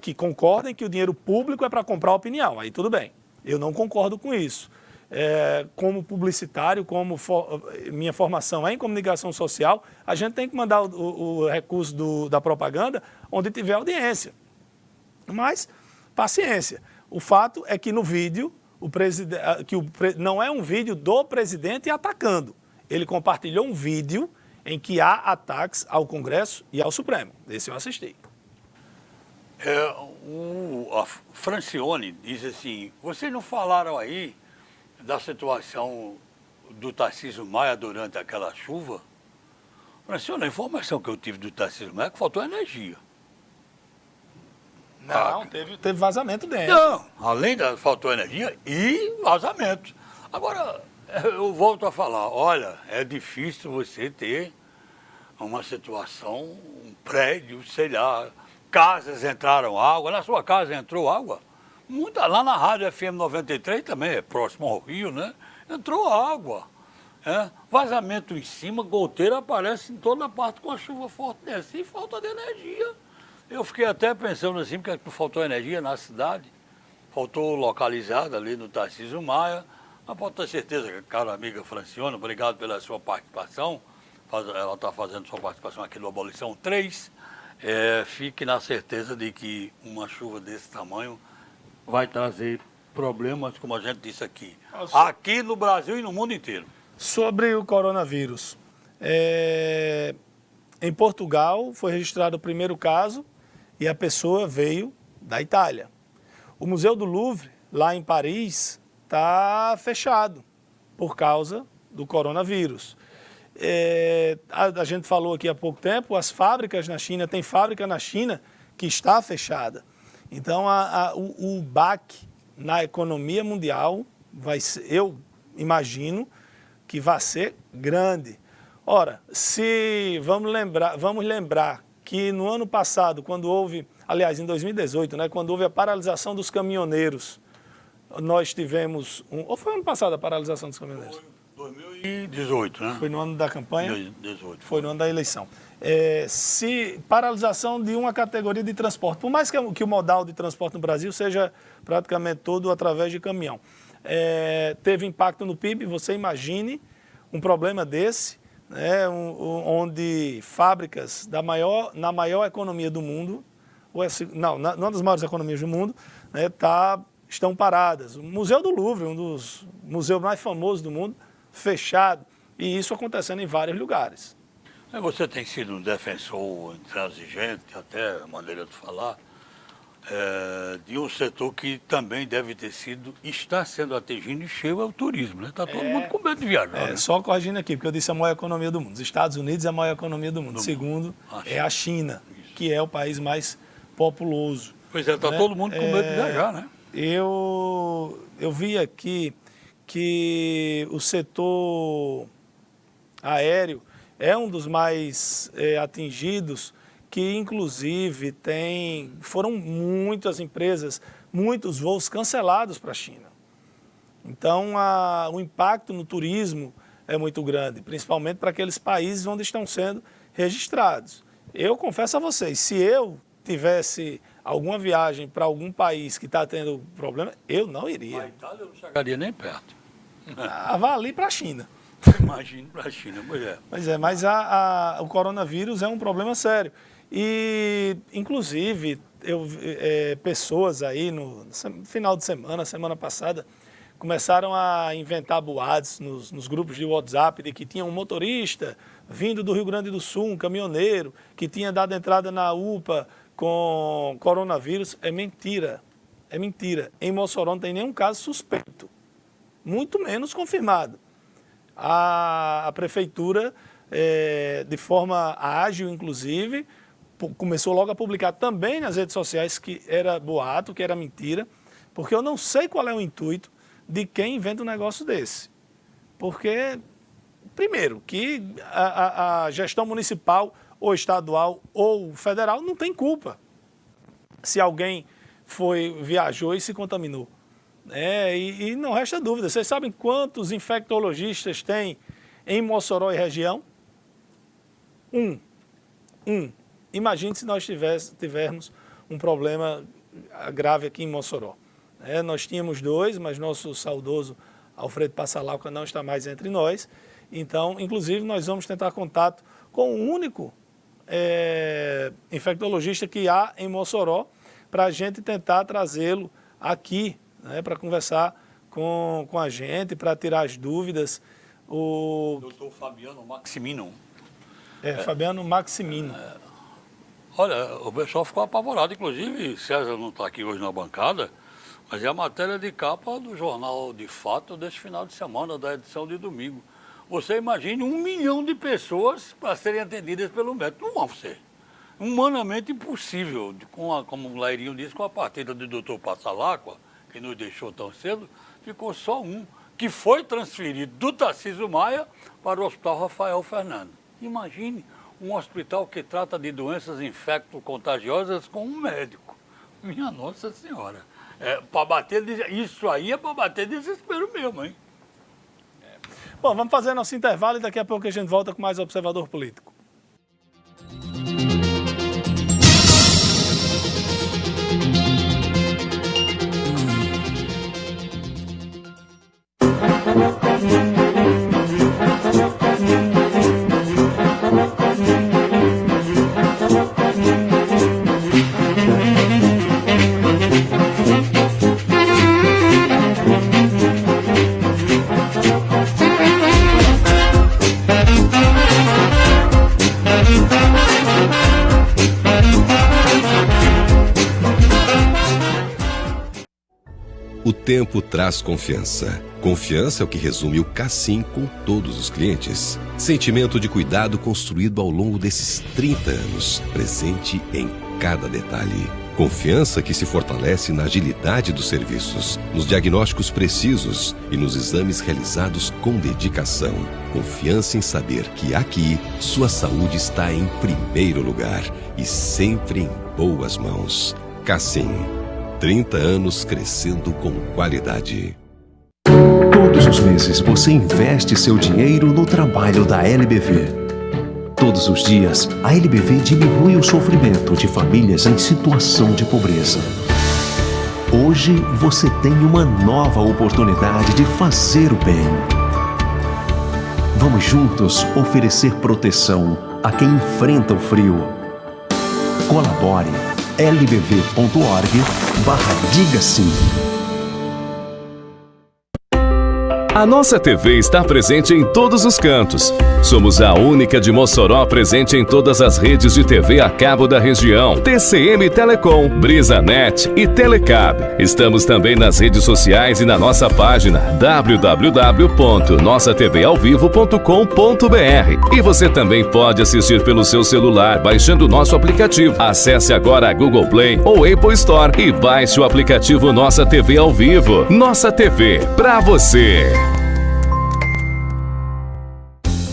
A: que concordem que o dinheiro público é para comprar opinião. Aí tudo bem, eu não concordo com isso. Como publicitário, minha formação é em comunicação social, a gente tem que mandar o recurso da propaganda onde tiver audiência. Mas, paciência. O fato é que no vídeo, não é um vídeo do presidente atacando. Ele compartilhou um vídeo em que há ataques ao Congresso e ao Supremo. Esse eu assisti.
B: A Francione diz assim, vocês não falaram aí da situação do Tarcísio Maia durante aquela chuva? Francione, a informação que eu tive do Tarcísio Maia é que faltou energia.
A: Não, teve vazamento dentro.
B: Não, além da faltou energia e vazamento. Agora, eu volto a falar, olha, é difícil você ter uma situação, um prédio, sei lá, casas entraram água, na sua casa entrou água. Lá na Rádio FM 93 também, é próximo ao Rio, né? Entrou água. Vazamento em cima, goteira aparece em toda parte com a chuva forte dessa e falta de energia. Eu fiquei até pensando assim, porque faltou energia na cidade, faltou localizada ali no Tarcísio Maia. Mas pode ter certeza, cara amiga Francione, obrigado pela sua participação. Ela está fazendo sua participação aqui no Abolição 3. Fique na certeza de que uma chuva desse tamanho vai trazer problemas, como a gente disse aqui. Aqui no Brasil e no mundo inteiro.
A: Sobre o coronavírus. Em Portugal foi registrado o primeiro caso e a pessoa veio da Itália. O Museu do Louvre, lá em Paris, está fechado por causa do coronavírus. A gente falou aqui há pouco tempo, as fábricas na China, tem fábrica na China que está fechada. Então, o baque na economia mundial, eu imagino que vai ser grande. Ora, vamos lembrar que no ano passado, quando houve, aliás, em 2018, né, quando houve a paralisação dos caminhoneiros, nós tivemos, ou foi ano passado a paralisação dos caminhoneiros?
B: Foi 2018, né?
A: Foi no ano da campanha?
B: 2018.
A: Foi no ano da eleição. Paralisação de uma categoria de transporte, por mais que o modal de transporte no Brasil seja praticamente todo através de caminhão, teve impacto no PIB. Você imagine um problema desse, né, onde fábricas na maior economia do mundo, não das maiores economias do mundo, né, estão paradas. O Museu do Louvre, um dos museus mais famosos do mundo, fechado, e isso acontecendo em vários lugares.
B: Você tem sido um defensor intransigente, até a maneira de falar, de um setor que também está sendo atingido em cheio, é o turismo, né? Está todo mundo com medo de viajar. Né?
A: Só corrigindo aqui, porque eu disse a maior economia do mundo. Os Estados Unidos é a maior economia do mundo. Segundo, é a China, que é o país mais populoso.
B: Pois está todo mundo com medo de viajar, né?
A: Eu vi aqui que o setor aéreo é um dos mais atingidos, que inclusive foram muitas empresas, muitos voos cancelados para a China. Então, o impacto no turismo é muito grande, principalmente para aqueles países onde estão sendo registrados. Eu confesso a vocês, se eu tivesse alguma viagem para algum país que está tendo problema, eu não iria.
B: A Itália eu não chegaria nem perto.
A: Vá ali para a China.
B: Imagina para a China, mulher.
A: Mas o coronavírus é um problema sério. E, inclusive, pessoas aí no final de semana passada, começaram a inventar boatos nos grupos de WhatsApp de que tinha um motorista vindo do Rio Grande do Sul, um caminhoneiro, que tinha dado entrada na UPA com coronavírus. É mentira. É mentira. Em Mossoró não tem nenhum caso suspeito, muito menos confirmado. A prefeitura de forma ágil, inclusive, começou logo a publicar também nas redes sociais que era boato, que era mentira, porque eu não sei qual é o intuito de quem inventa um negócio desse. Porque, primeiro, que a gestão municipal ou estadual ou federal não tem culpa se alguém viajou e se contaminou. E não resta dúvida. Vocês sabem quantos infectologistas tem em Mossoró e região? Um. Imagine se nós tivermos um problema grave aqui em Mossoró. Nós tínhamos 2, mas nosso saudoso Alfredo Passalauca não está mais entre nós. Então, inclusive, nós vamos tentar contato com o único infectologista que há em Mossoró para a gente tentar trazê-lo aqui, para conversar com a gente, para tirar as dúvidas. O
B: doutor Fabiano Maximino.
A: Fabiano Maximino.
B: Olha, o pessoal ficou apavorado, inclusive César não está aqui hoje na bancada, mas é a matéria de capa do Jornal de Fato desse final de semana, da edição de domingo. Você imagine 1 milhão de pessoas para serem atendidas pelo médico. Não vão ser. Humanamente impossível. Como o Lairinho disse, com a partida do doutor Passalacqua, que nos deixou tão cedo, ficou só um, que foi transferido do Tarcísio Maia para o Hospital Rafael Fernando. Imagine um hospital que trata de doenças infecto-contagiosas com um médico. Minha Nossa Senhora. Isso aí é para bater desespero mesmo, hein?
A: Bom, vamos fazer nosso intervalo e daqui a pouco a gente volta com mais Observador Político.
C: O tempo traz confiança. Confiança é o que resume o Cassim com todos os clientes. Sentimento de cuidado construído ao longo desses 30 anos, presente em cada detalhe. Confiança que se fortalece na agilidade dos serviços, nos diagnósticos precisos e nos exames realizados com dedicação. Confiança em saber que aqui sua saúde está em primeiro lugar e sempre em boas mãos. Cassim. 30 anos crescendo com qualidade.
D: Todos os meses você investe seu dinheiro no trabalho da LBV. Todos os dias, a LBV diminui o sofrimento de famílias em situação de pobreza. Hoje você tem uma nova oportunidade de fazer o bem. Vamos juntos oferecer proteção a quem enfrenta o frio. Colabore. lbv.org/diga sim.
E: A nossa TV está presente em todos os cantos. Somos a única de Mossoró presente em todas as redes de TV a cabo da região. TCM Telecom, BrisaNet e Telecab. Estamos também nas redes sociais e na nossa página www.nossaTVAovivo.com.br. E você também pode assistir pelo seu celular baixando o nosso aplicativo. Acesse agora a Google Play ou Apple Store e baixe o aplicativo Nossa TV ao Vivo. Nossa TV, pra você.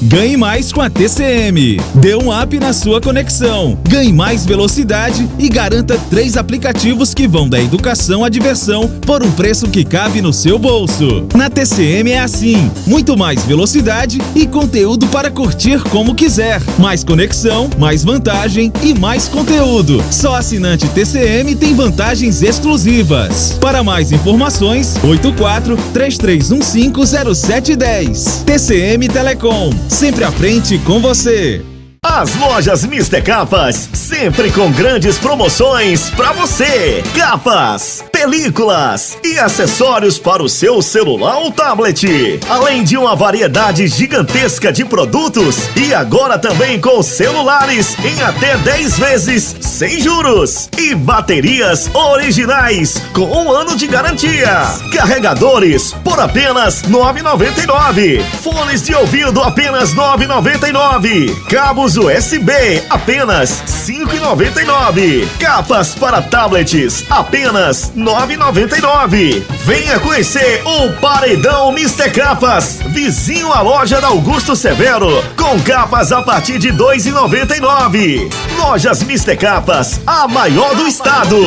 F: Ganhe mais com a TCM. Dê um up na sua conexão. Ganhe mais velocidade e garanta 3 aplicativos que vão da educação à diversão por um preço que cabe no seu bolso. Na TCM é assim: muito mais velocidade e conteúdo para curtir como quiser. Mais conexão, mais vantagem e mais conteúdo. Só assinante TCM tem vantagens exclusivas. Para mais informações, 84-3315-0710. TCM Telecom. Sempre à frente com você.
G: As lojas Mister Capas, sempre com grandes promoções pra você. Capas, películas e acessórios para o seu celular ou tablet. Além de uma variedade gigantesca de produtos e agora também com celulares em até 10 vezes sem juros e baterias originais com 1 ano de garantia. Carregadores por apenas R$ 9,99. Fones de ouvido apenas R$ 9,99. Cabos USB apenas R$ 5,99. Capas para tablets apenas R$ 9,99. Venha conhecer o Paredão Mr. Capas, vizinho à loja da Augusto Severo, com capas a partir de R$ 2,99. Lojas Mr. Capas, a maior do estado.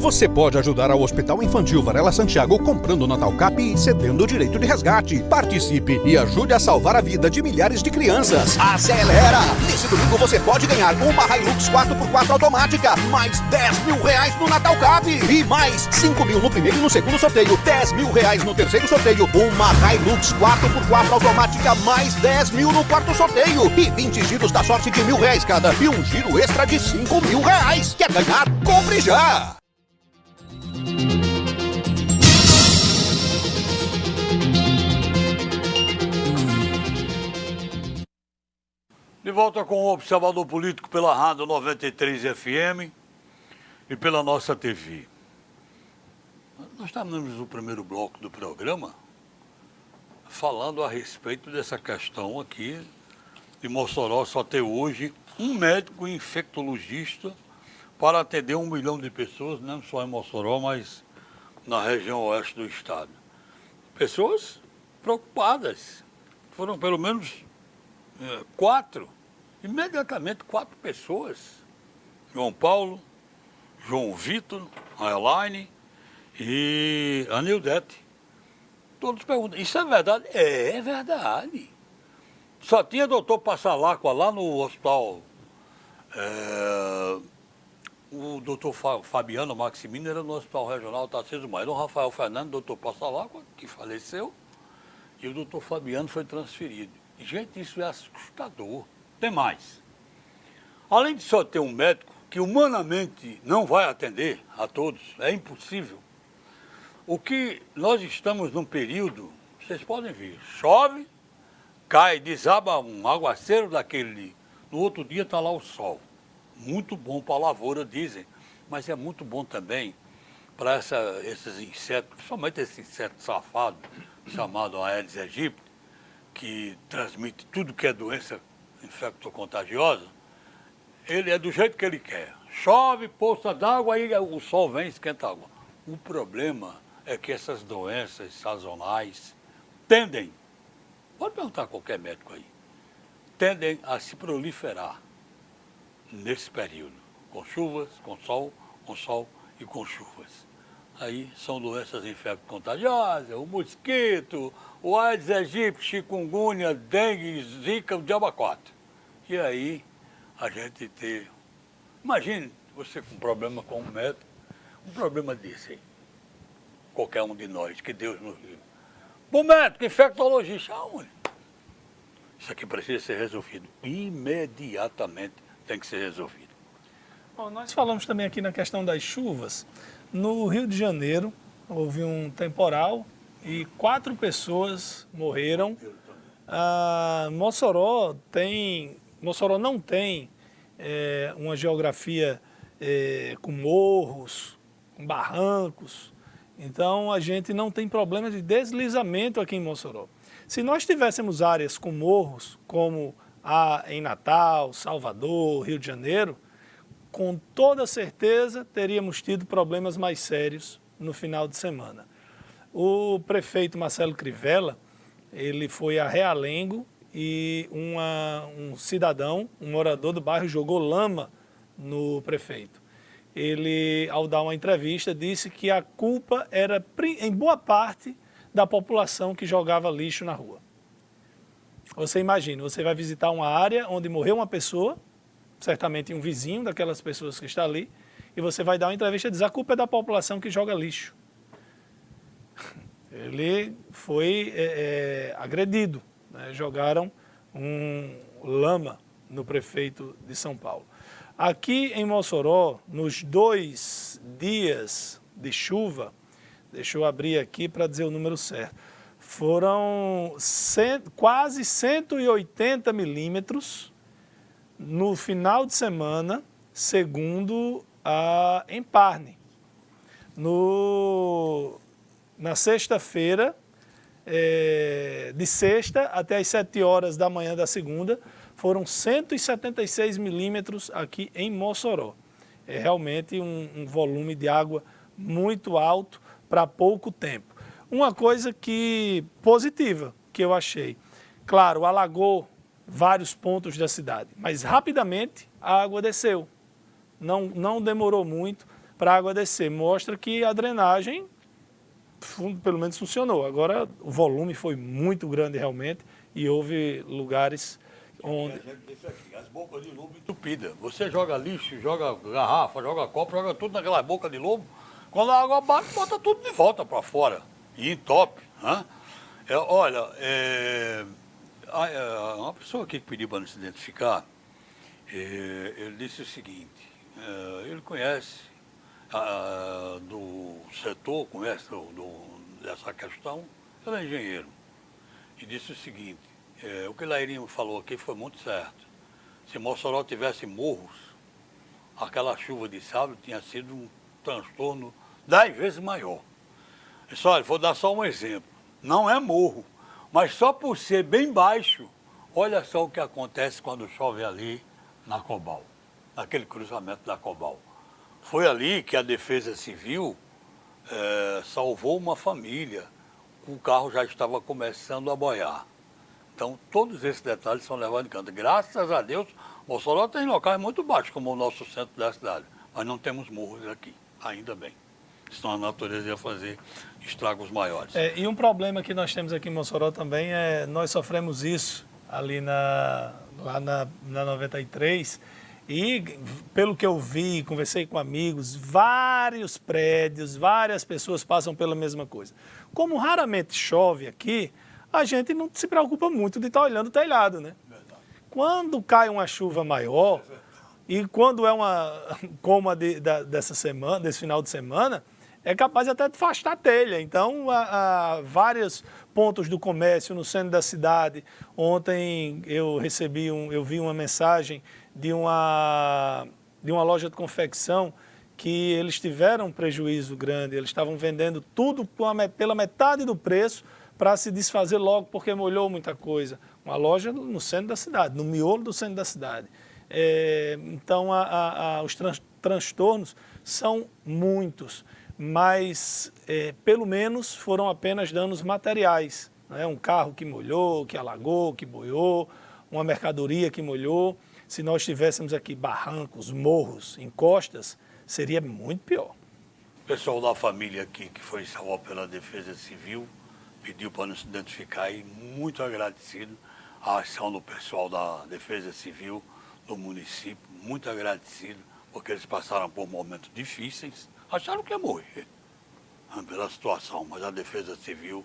H: Você pode ajudar ao Hospital Infantil Varela Santiago comprando Natal Cap e cedendo o direito de resgate. Participe e ajude a salvar a vida de milhares de crianças. Acelera! Nesse domingo você pode ganhar uma Hilux 4x4 automática, mais R$10 mil no Natal Cap e mais 5 mil no primeiro e no segundo sorteio, R$10 mil no terceiro sorteio, uma Hilux 4x4 automática, mais 10 mil no quarto sorteio e 20 giros da sorte de R$1.000 cada e um giro extra de R$5 mil. Quer ganhar? Compre já!
B: De volta com o Observador Político pela Rádio 93 FM e pela nossa TV. Nós terminamos o primeiro bloco do programa falando a respeito dessa questão aqui de Mossoró só ter hoje um médico infectologista para atender 1 milhão de pessoas, não só em Mossoró, mas na região oeste do estado. Pessoas preocupadas. Foram pelo menos 4, imediatamente 4 pessoas. João Paulo, João Vitor, a Elaine e a Nildete. Todos perguntam, isso é verdade? É verdade. Só tinha doutor Passalacqua lá no hospital. O doutor Fabiano Maximino era no Hospital Regional Tarcísio Maia. O Rafael Fernandes, doutor Passalacqua, que faleceu, e o doutor Fabiano foi transferido. Gente, isso é assustador. Tem mais. Além de só ter um médico que humanamente não vai atender a todos, é impossível. O que nós estamos num período, vocês podem ver, chove, cai, desaba um aguaceiro daquele, no outro dia está lá o sol. Muito bom para a lavoura, dizem, mas é muito bom também para esses insetos, principalmente esse inseto safado, chamado Aedes aegypti, que transmite tudo que é doença infectocontagiosa. Ele é do jeito que ele quer. Chove, poça d'água, aí o sol vem e esquenta a água. O problema é que essas doenças sazonais tendem, pode perguntar a qualquer médico aí, tendem a se proliferar nesse período, com chuvas, com sol e com chuvas. Aí são doenças infecto-contagiosas, o mosquito, o Aedes aegypti, chikungunya, dengue, zika, o diabo 4. E aí a gente ter... Imagine você com um problema com um médico, um problema desse aí. Qualquer um de nós, que Deus nos livre. Bom médico, infectologista, aonde? Isso aqui precisa ser resolvido imediatamente. Tem que ser resolvido.
A: Bom, nós falamos também aqui na questão das chuvas. No Rio de Janeiro, houve um temporal e 4 pessoas morreram. Mossoró não tem uma geografia com morros, com barrancos. Então, a gente não tem problema de deslizamento aqui em Mossoró. Se nós tivéssemos áreas com morros, como em Natal, Salvador, Rio de Janeiro, com toda certeza teríamos tido problemas mais sérios no final de semana. O prefeito Marcelo Crivella, ele foi a Realengo e um cidadão, um morador do bairro, jogou lama no prefeito. Ele, ao dar uma entrevista, disse que a culpa era, em boa parte, da população que jogava lixo na rua. Você imagina, você vai visitar uma área onde morreu uma pessoa, certamente um vizinho daquelas pessoas que está ali, e você vai dar uma entrevista e dizer a culpa é da população que joga lixo. Ele foi agredido, né? Jogaram lama no prefeito de São Paulo. Aqui em Mossoró, nos 2 dias de chuva, deixa eu abrir aqui para dizer o número certo, foram quase 180 milímetros no final de semana, segundo a Emparne. Na sexta-feira, de sexta até as 7 horas da manhã da segunda, foram 176 milímetros aqui em Mossoró. É realmente um volume de água muito alto para pouco tempo. Uma coisa positiva que eu achei, claro, alagou vários pontos da cidade, mas rapidamente a água desceu. Não demorou muito para a água descer. Mostra que a drenagem, pelo menos, funcionou. Agora, o volume foi muito grande realmente e houve lugares onde...
B: As bocas de lobo entupidas. Você joga lixo, joga garrafa, joga copo, joga tudo naquela boca de lobo. Quando a água bate, bota tudo de volta para fora e entope. Né? Uma pessoa aqui que pediu para não se identificar, ele disse o seguinte, ele conhece do setor, conhece dessa questão, ele é engenheiro. E disse o seguinte, o que Lairinho falou aqui foi muito certo. Se Mossoró tivesse morros, aquela chuva de sábado tinha sido um transtorno 10 vezes maior. Olha, vou dar só um exemplo. Não é morro, mas só por ser bem baixo, olha só o que acontece quando chove ali na Cobal, naquele cruzamento da Cobal. Foi ali que a Defesa Civil salvou uma família, o carro já estava começando a boiar. Então, todos esses detalhes são levados em conta. Graças a Deus, Mossoró tem locais muito baixos, como o nosso centro da cidade, mas não temos morros aqui, ainda bem. Senão a natureza ia fazer estragos maiores.
A: E um problema que nós temos aqui em Mossoró também nós sofremos isso ali lá na 93, e pelo que eu vi, conversei com amigos, vários prédios, várias pessoas passam pela mesma coisa. Como raramente chove aqui, a gente não se preocupa muito de estar olhando o telhado, né? Verdade. Quando cai uma chuva maior, e quando como a desse final de semana, é capaz até de afastar a telha. Então, vários pontos do comércio no centro da cidade. Ontem eu vi uma mensagem de uma loja de confecção que eles tiveram um prejuízo grande. Eles estavam vendendo tudo pela metade do preço para se desfazer logo, porque molhou muita coisa. Uma loja no centro da cidade, no miolo do centro da cidade. Então, os transtornos são muitos, mas pelo menos foram apenas danos materiais. Né? Um carro que molhou, que alagou, que boiou, uma mercadoria que molhou. Se nós tivéssemos aqui barrancos, morros, encostas, seria muito pior.
B: O pessoal da família aqui, que foi salvo pela Defesa Civil, pediu para não se identificar e muito agradecido à ação do pessoal da Defesa Civil do município, muito agradecido, porque eles passaram por momentos difíceis, acharam que ia morrer pela situação, mas a Defesa Civil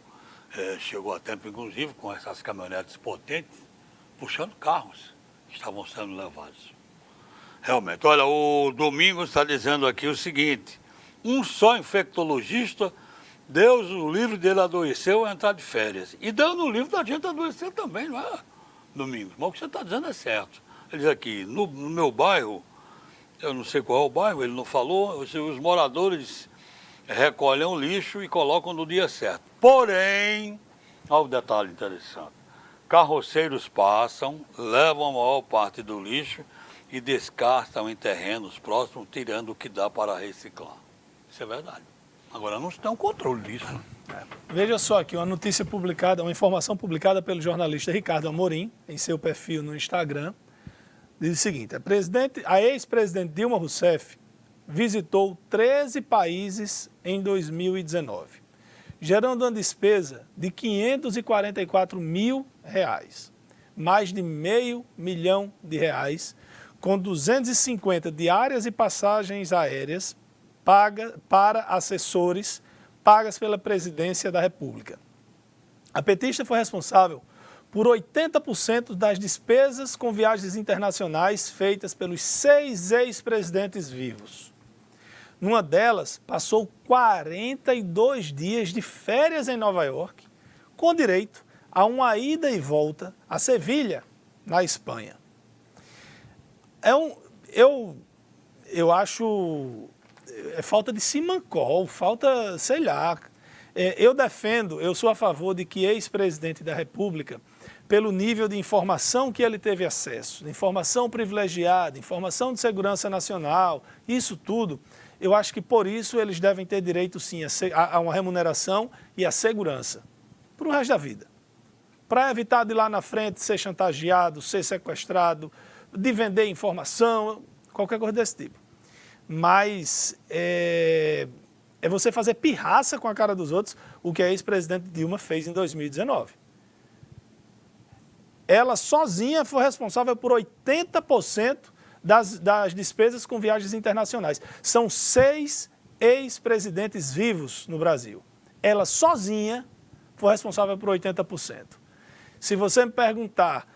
B: chegou a tempo, inclusive, com essas caminhonetes potentes, puxando carros que estavam sendo levados. Realmente, olha, o Domingos está dizendo aqui o seguinte, um só infectologista, Deus, o livro dele adoeceu a entrar de férias. E Deus no livro da gente adoecer também, não é, Domingos? Mas o que você está dizendo é certo. Ele diz aqui, no meu bairro, eu não sei qual é o bairro, ele não falou, os moradores recolhem o lixo e colocam no dia certo. Porém, olha o detalhe interessante, carroceiros passam, levam a maior parte do lixo e descartam em terrenos próximos, tirando o que dá para reciclar. Isso é verdade. Agora não se tem um controle disso.
A: Veja só aqui, uma notícia publicada, uma informação publicada pelo jornalista Ricardo Amorim, em seu perfil no Instagram, diz o seguinte, a ex-presidente Dilma Rousseff visitou 13 países em 2019, gerando uma despesa de R$544 mil, mais de R$500 mil, com 250 diárias e passagens aéreas para assessores pagas pela Presidência da República. A petista foi responsável por 80% das despesas com viagens internacionais feitas pelos 6 ex-presidentes vivos. Numa delas, passou 42 dias de férias em Nova York, com direito a uma ida e volta a Sevilha, na Espanha. Eu acho falta de simancol, falta, sei lá. Eu sou a favor de que ex-presidente da República, pelo nível de informação que ele teve acesso, informação privilegiada, informação de segurança nacional, isso tudo, eu acho que por isso eles devem ter direito sim a uma remuneração e a segurança, para o resto da vida. Para evitar de lá na frente ser chantageado, ser sequestrado, de vender informação, qualquer coisa desse tipo. Mas é você fazer pirraça com a cara dos outros, o que a ex-presidente Dilma fez em 2019. Ela sozinha foi responsável por 80% das despesas com viagens internacionais. São 6 ex-presidentes vivos no Brasil. Ela sozinha foi responsável por 80%. Se você me perguntar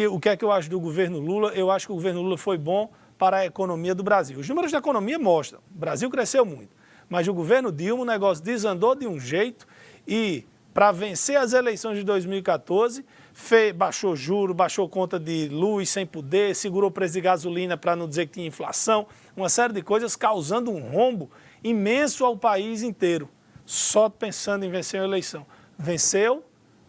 A: o que é que eu acho do governo Lula, eu acho que o governo Lula foi bom para a economia do Brasil. Os números da economia mostram, o Brasil cresceu muito, mas o governo Dilma o negócio desandou de um jeito e, para vencer as eleições de 2014, baixou juro, baixou conta de luz sem poder, segurou o preço de gasolina para não dizer que tinha inflação, uma série de coisas causando um rombo imenso ao país inteiro, só pensando em vencer a eleição. Venceu,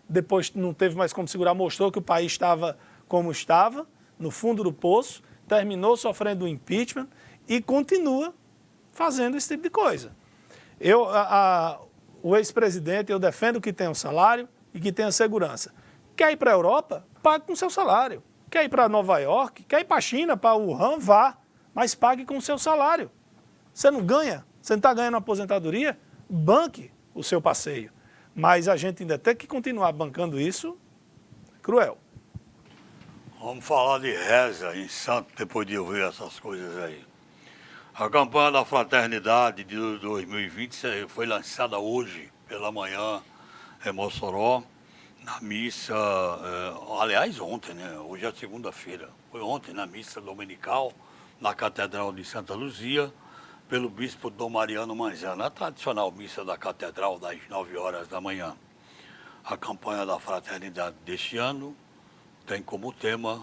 A: depois não teve mais como segurar, mostrou que o país estava como estava, no fundo do poço, terminou sofrendo o impeachment e continua fazendo esse tipo de coisa. O ex-presidente, eu defendo que tenha um salário e que tenha segurança. Quer ir para a Europa? Pague com seu salário. Quer ir para Nova York? Quer ir para a China, para Wuhan? Vá, mas pague com o seu salário. Você não ganha? Você não está ganhando uma aposentadoria? Banque o seu passeio. Mas a gente ainda tem que continuar bancando isso, cruel.
B: Vamos falar de reza em santo, depois de ouvir essas coisas aí. A campanha da Fraternidade de 2020 foi lançada hoje, pela manhã, em Mossoró, na missa, aliás, ontem, né? Hoje é segunda-feira. Foi ontem, na missa dominical, na Catedral de Santa Luzia, pelo bispo Dom Mariano Manzano. A tradicional missa da Catedral, das 9 horas da manhã. A campanha da Fraternidade deste ano tem como tema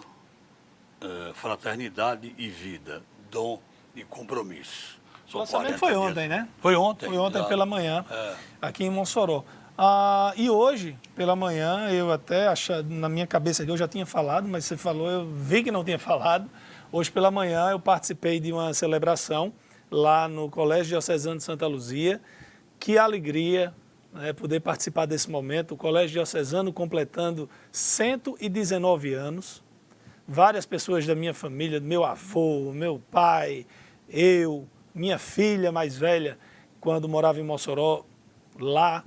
B: Fraternidade e Vida, Dom e Compromisso.
A: O lançamento foi ontem, né?
B: Foi ontem.
A: Foi ontem pela manhã, aqui em Mossoró. E hoje, pela manhã, eu até na minha cabeça que eu já tinha falado, mas você falou, eu vi que não tinha falado. Hoje pela manhã eu participei de uma celebração lá no Colégio Diocesano de Santa Luzia. Que alegria, né, poder participar desse momento. O Colégio Diocesano completando 119 anos. Várias pessoas da minha família, meu avô, meu pai, eu, minha filha mais velha, quando morava em Mossoró, lá.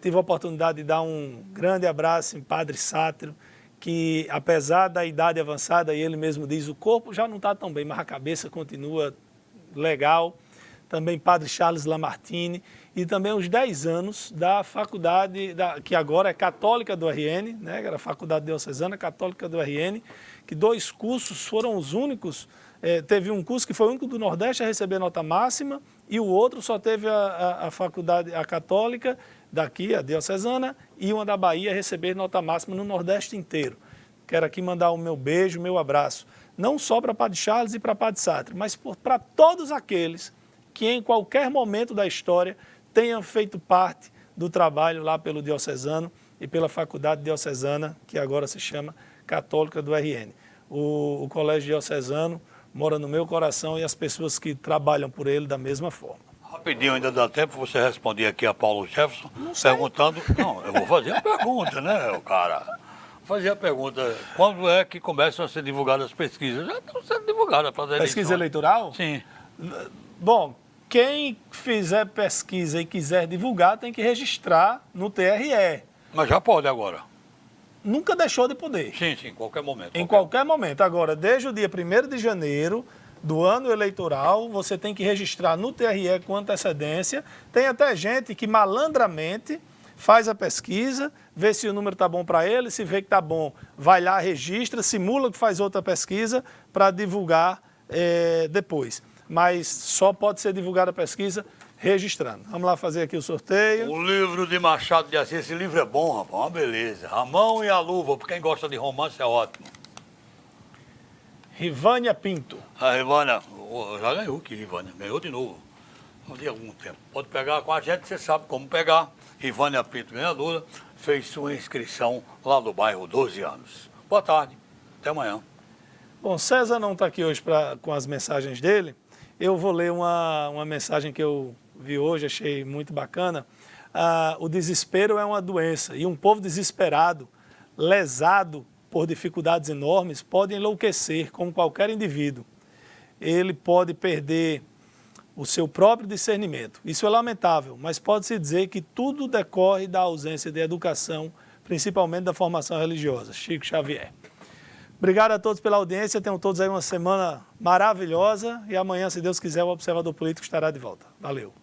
A: Tive a oportunidade de dar um grande abraço em Padre Sátiro, que apesar da idade avançada, e ele mesmo diz, o corpo já não está tão bem, mas a cabeça continua legal. Também Padre Charles Lamartine, e também os 10 anos da faculdade, que agora é católica do RN, né, era a Faculdade Diocesana Católica do RN, que 2 cursos foram os únicos, teve um curso que foi o único do Nordeste a receber nota máxima, e o outro só teve a faculdade, a católica, daqui, a Diocesana, e uma da Bahia a receber nota máxima no Nordeste inteiro. Quero aqui mandar o meu beijo, o meu abraço, não só para Padre Charles e para Padre Sátiro, mas para todos aqueles que em qualquer momento da história tenham feito parte do trabalho lá pelo Diocesano e pela Faculdade Diocesana, que agora se chama Católica do RN. O Colégio Diocesano mora no meu coração e as pessoas que trabalham por ele da mesma forma.
B: Rapidinho, ainda dá tempo você responder aqui a Paulo Jefferson, perguntando... Não, eu vou fazer a pergunta, né, cara? Vou fazer a pergunta, quando é que começam a ser divulgadas as pesquisas? Já estão sendo divulgadas para as eleições.
A: Pesquisa eleitoral?
B: Sim.
A: Bom, quem fizer pesquisa e quiser divulgar tem que registrar no TRE.
B: Mas já pode agora.
A: Nunca deixou de poder.
B: Sim, em qualquer momento.
A: Em qualquer momento. Agora, desde o dia 1º de janeiro do ano eleitoral, você tem que registrar no TRE com antecedência. Tem até gente que malandramente faz a pesquisa, vê se o número está bom para ele, se vê que está bom, vai lá, registra, simula que faz outra pesquisa para divulgar depois. Mas só pode ser divulgada a pesquisa registrando. Vamos lá fazer aqui o sorteio.
B: O livro de Machado de Assis, esse livro é bom, rapaz, uma beleza. A Mão e a Luva, para quem gosta de romance é ótimo.
A: Rivânia Pinto.
B: A Rivânia, já ganhou aqui, Rivânia, ganhou de novo. Não tem algum tempo. Pode pegar com a gente, você sabe como pegar. Rivânia Pinto, ganhadora, fez sua inscrição lá no bairro 12 anos. Boa tarde, até amanhã.
A: Bom, César não está aqui hoje com as mensagens dele. Eu vou ler uma mensagem que eu vi hoje, achei muito bacana. O desespero é uma doença e um povo desesperado, lesado por dificuldades enormes, pode enlouquecer como qualquer indivíduo. Ele pode perder o seu próprio discernimento. Isso é lamentável, mas pode-se dizer que tudo decorre da ausência de educação, principalmente da formação religiosa. Chico Xavier. Obrigado a todos pela audiência, tenham todos aí uma semana maravilhosa e amanhã, se Deus quiser, o Observador Político estará de volta. Valeu.